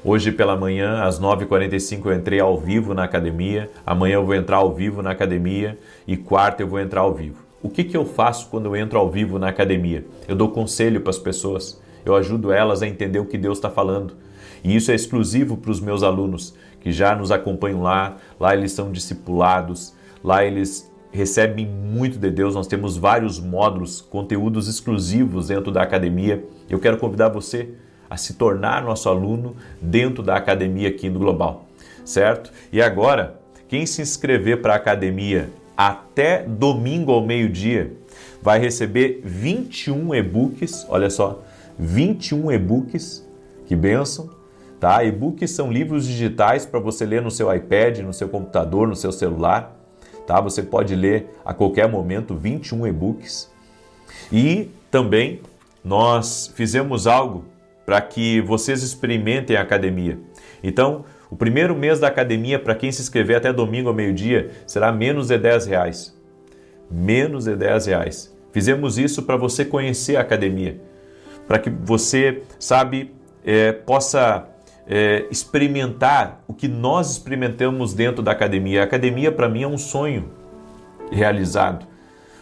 hoje pela manhã, às 9h45, eu entrei ao vivo na academia. Amanhã eu vou entrar ao vivo na academia e quarta eu vou entrar ao vivo. O que eu faço quando eu entro ao vivo na academia? Eu dou conselho para as pessoas. Eu ajudo elas a entender o que Deus está falando. E isso é exclusivo para os meus alunos que já nos acompanham lá. Lá eles são discipulados. Lá eles recebem muito de Deus. Nós temos vários módulos, conteúdos exclusivos dentro da academia. Eu quero convidar você a se tornar nosso aluno dentro da Academia Kindle Global, certo? E agora, quem se inscrever para a academia até domingo ao meio-dia vai receber 21 e-books, olha só, 21 e-books, que bênção, tá? E-books são livros digitais para você ler no seu iPad, no seu computador, no seu celular. tá? Você pode ler a qualquer momento 21 e-books. E também nós fizemos algo para que vocês experimentem a academia. Então, o primeiro mês da academia, para quem se inscrever até domingo ao meio-dia, será menos de R$10. Menos de R$10. Fizemos isso para você conhecer a academia, para que você, possa experimentar o que nós experimentamos dentro da academia. A academia, para mim, é um sonho realizado.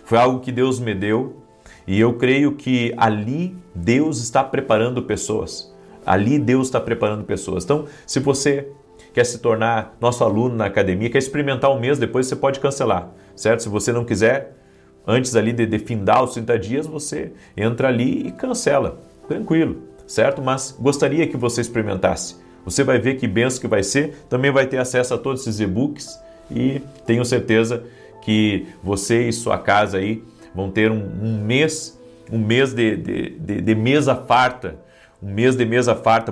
Foi algo que Deus me deu e eu creio que ali Deus está preparando pessoas. Ali Deus está preparando pessoas. Então, se você quer se tornar nosso aluno na academia, quer experimentar um mês, depois você pode cancelar, certo? Se você não quiser, antes ali de findar os 30 dias, você entra ali e cancela, tranquilo, certo? Mas gostaria que você experimentasse. Você vai ver que benção que vai ser, também vai ter acesso a todos esses e-books e tenho certeza que você e sua casa aí vão ter um mês de mesa farta,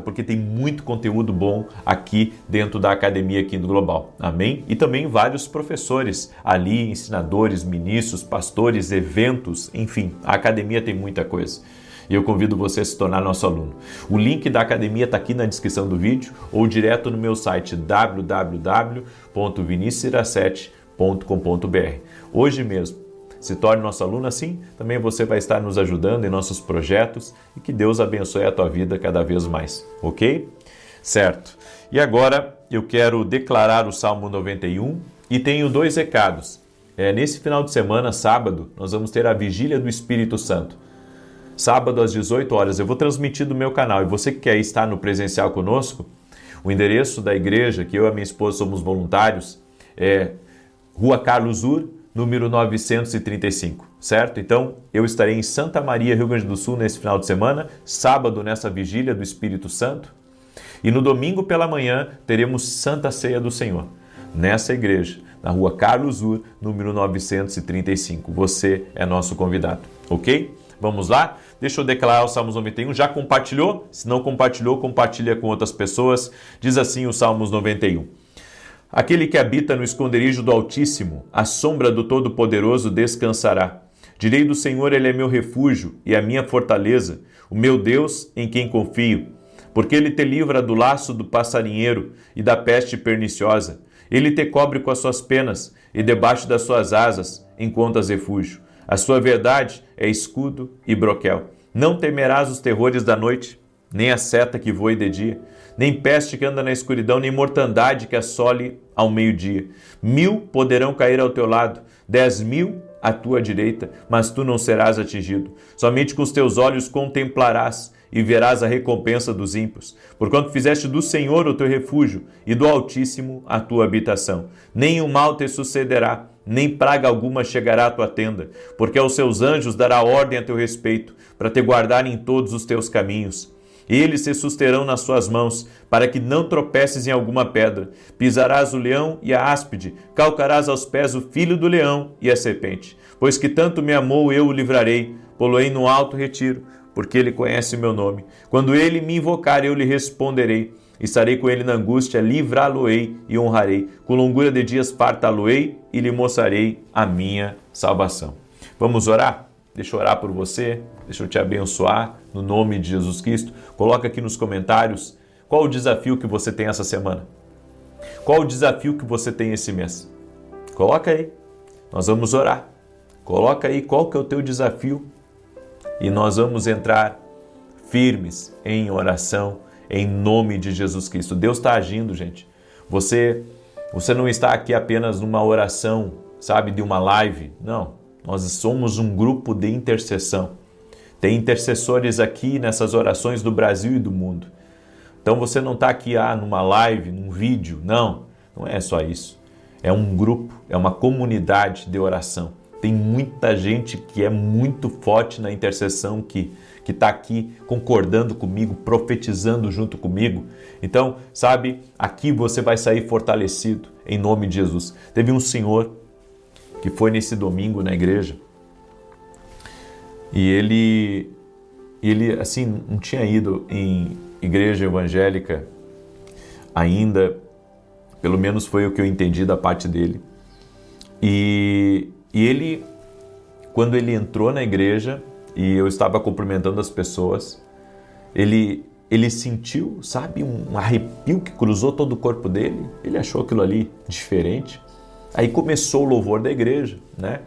porque tem muito conteúdo bom aqui dentro da Academia Quinto Global, amém? E também vários professores ali, ensinadores, ministros, pastores, eventos, enfim, a academia tem muita coisa. E eu convido você a se tornar nosso aluno. O link da academia está aqui na descrição do vídeo ou direto no meu site www.vinicius17.com.br. Hoje mesmo, se torne nosso aluno, assim também você vai estar nos ajudando em nossos projetos e que Deus abençoe a tua vida cada vez mais, ok? Certo. E agora eu quero declarar o Salmo 91 e tenho 2 recados. Nesse final de semana, sábado, nós vamos ter a Vigília do Espírito Santo. Sábado às 18 horas, eu vou transmitir do meu canal e você que quer estar no presencial conosco, o endereço da igreja, que eu e a minha esposa somos voluntários, é Rua Carlos Ur, número 935, certo? Então, eu estarei em Santa Maria, Rio Grande do Sul, nesse final de semana, sábado nessa Vigília do Espírito Santo, e no domingo pela manhã teremos Santa Ceia do Senhor, nessa igreja, na Rua Carlos Ur, número 935. Você é nosso convidado, ok? Vamos lá? Deixa eu declarar o Salmos 91. Já compartilhou? Se não compartilhou, compartilha com outras pessoas. Diz assim o Salmos 91. Aquele que habita no esconderijo do Altíssimo, à sombra do Todo-Poderoso descansará. Direi do Senhor, Ele é meu refúgio e a minha fortaleza, o meu Deus em quem confio. Porque Ele te livra do laço do passarinheiro e da peste perniciosa. Ele te cobre com as suas penas e debaixo das suas asas encontras refúgio. A sua verdade é escudo e broquel. Não temerás os terrores da noite, nem a seta que voe de dia, nem peste que anda na escuridão, nem mortandade que assole ao meio-dia. 1000 poderão cair ao teu lado, 10.000 à tua direita, mas tu não serás atingido. Somente com os teus olhos contemplarás e verás a recompensa dos ímpios. Porquanto fizeste do Senhor o teu refúgio e do Altíssimo a tua habitação. Nem o mal te sucederá, nem praga alguma chegará à tua tenda, porque aos seus anjos dará ordem a teu respeito, para te guardarem em todos os teus caminhos. Eles se susterão nas suas mãos, para que não tropeces em alguma pedra. Pisarás o leão e a áspide, calcarás aos pés o filho do leão e a serpente. Pois que tanto me amou, eu o livrarei, pô-lo-ei no alto retiro, porque ele conhece o meu nome. Quando ele me invocar, eu lhe responderei. Estarei com ele na angústia, livrá-lo-ei e honrarei. Com longura de dias fartá-lo-ei e lhe mostrarei a minha salvação. Vamos orar? Deixa eu orar por você, deixa eu te abençoar no nome de Jesus Cristo. Coloca aqui nos comentários qual o desafio que você tem essa semana. Qual o desafio que você tem esse mês? Coloca aí, nós vamos orar. Coloca aí qual que é o teu desafio e nós vamos entrar firmes em oração em nome de Jesus Cristo. Deus está agindo, gente. Você não está aqui apenas numa oração, de uma live. Não, nós somos um grupo de intercessão. Tem intercessores aqui nessas orações do Brasil e do mundo. Então você não está aqui numa live, num vídeo. Não é só isso. É um grupo, é uma comunidade de oração. Tem muita gente que é muito forte na intercessão, que está aqui concordando comigo, profetizando junto comigo. Então, aqui você vai sair fortalecido em nome de Jesus. Teve um senhor que foi nesse domingo na igreja e ele assim, não tinha ido em igreja evangélica ainda, pelo menos foi o que eu entendi da parte dele. E ele, quando ele entrou na igreja e eu estava cumprimentando as pessoas, ele sentiu, sabe, um arrepio que cruzou todo o corpo dele. Ele achou aquilo ali diferente. Aí começou o louvor da igreja, né?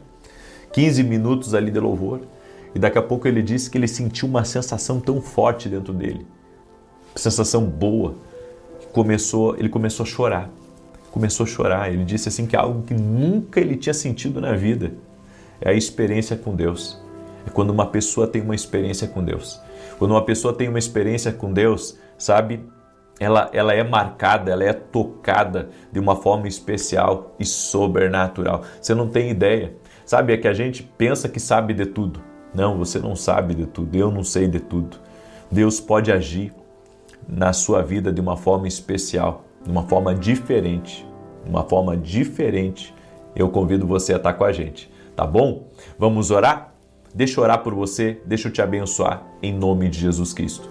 15 minutos ali de louvor. E daqui a pouco ele disse que ele sentiu uma sensação tão forte dentro dele. Sensação boa. Ele começou a chorar. Começou a chorar. Ele disse assim que é algo que nunca ele tinha sentido na vida. É a experiência com Deus. É quando uma pessoa tem uma experiência com Deus. Quando uma pessoa tem uma experiência com Deus, sabe, ela é marcada, ela é tocada de uma forma especial e sobrenatural. Você não tem ideia. Sabe, é que a gente pensa que sabe de tudo. Não, você não sabe de tudo, eu não sei de tudo. Deus pode agir na sua vida de uma forma especial, de uma forma diferente. Eu convido você a estar com a gente, tá bom? Vamos orar? Deixa eu orar por você, deixa eu te abençoar em nome de Jesus Cristo.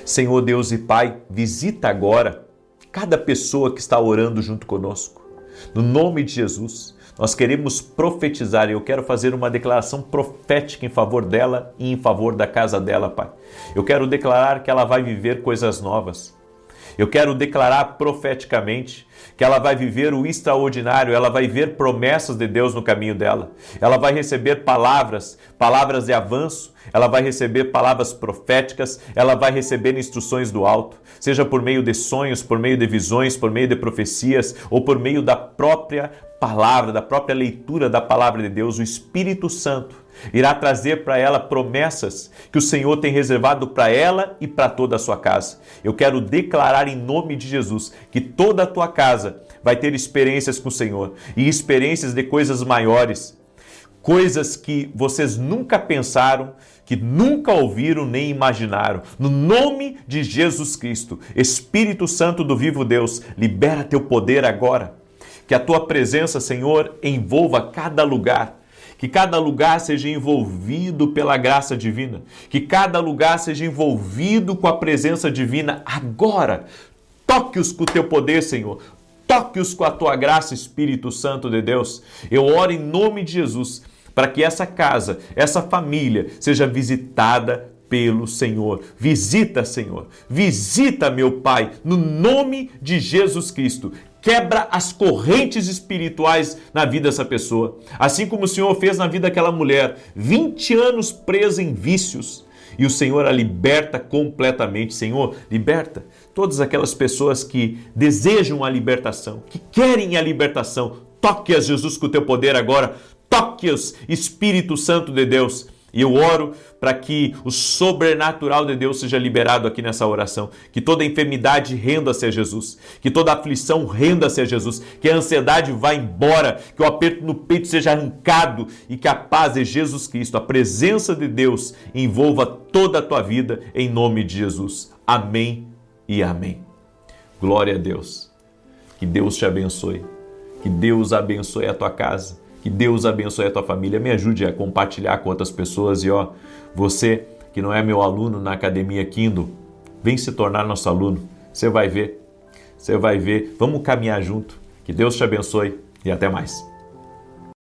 Senhor Deus e Pai, visita agora cada pessoa que está orando junto conosco. No nome de Jesus, nós queremos profetizar e eu quero fazer uma declaração profética em favor dela e em favor da casa dela, Pai. Eu quero declarar que ela vai viver coisas novas. Eu quero declarar profeticamente que ela vai viver o extraordinário, ela vai ver promessas de Deus no caminho dela. Ela vai receber palavras de avanço, ela vai receber palavras proféticas, ela vai receber instruções do alto, seja por meio de sonhos, por meio de visões, por meio de profecias ou por meio da própria palavra, da própria leitura da palavra de Deus. O Espírito Santo irá trazer para ela promessas que o Senhor tem reservado para ela e para toda a sua casa. Eu quero declarar em nome de Jesus que toda a tua casa vai ter experiências com o Senhor e experiências de coisas maiores, coisas que vocês nunca pensaram, que nunca ouviram nem imaginaram. No nome de Jesus Cristo, Espírito Santo do vivo Deus, libera teu poder agora. Que a tua presença, Senhor, envolva cada lugar. Que cada lugar seja envolvido pela graça divina. Que cada lugar seja envolvido com a presença divina agora. Toque-os com o teu poder, Senhor. Toque-os com a tua graça, Espírito Santo de Deus. Eu oro em nome de Jesus para que essa casa, essa família seja visitada pelo Senhor. Visita, Senhor. Visita, meu Pai, no nome de Jesus Cristo. Quebra as correntes espirituais na vida dessa pessoa. Assim como o Senhor fez na vida daquela mulher, 20 anos presa em vícios. E o Senhor a liberta completamente. Senhor, liberta todas aquelas pessoas que desejam a libertação, que querem a libertação. Toque-as, Jesus, com o teu poder agora. Toque-as, Espírito Santo de Deus. E eu oro para que o sobrenatural de Deus seja liberado aqui nessa oração. Que toda enfermidade renda-se a Jesus. Que toda aflição renda-se a Jesus. Que a ansiedade vá embora. Que o aperto no peito seja arrancado. E que a paz de Jesus Cristo, a presença de Deus, envolva toda a tua vida em nome de Jesus. Amém e amém. Glória a Deus. Que Deus te abençoe. Que Deus abençoe a tua casa. Que Deus abençoe a tua família. Me ajude a compartilhar com outras pessoas. E você que não é meu aluno na Academia Kindle, vem se tornar nosso aluno. Você vai ver. Vamos caminhar junto. Que Deus te abençoe e até mais.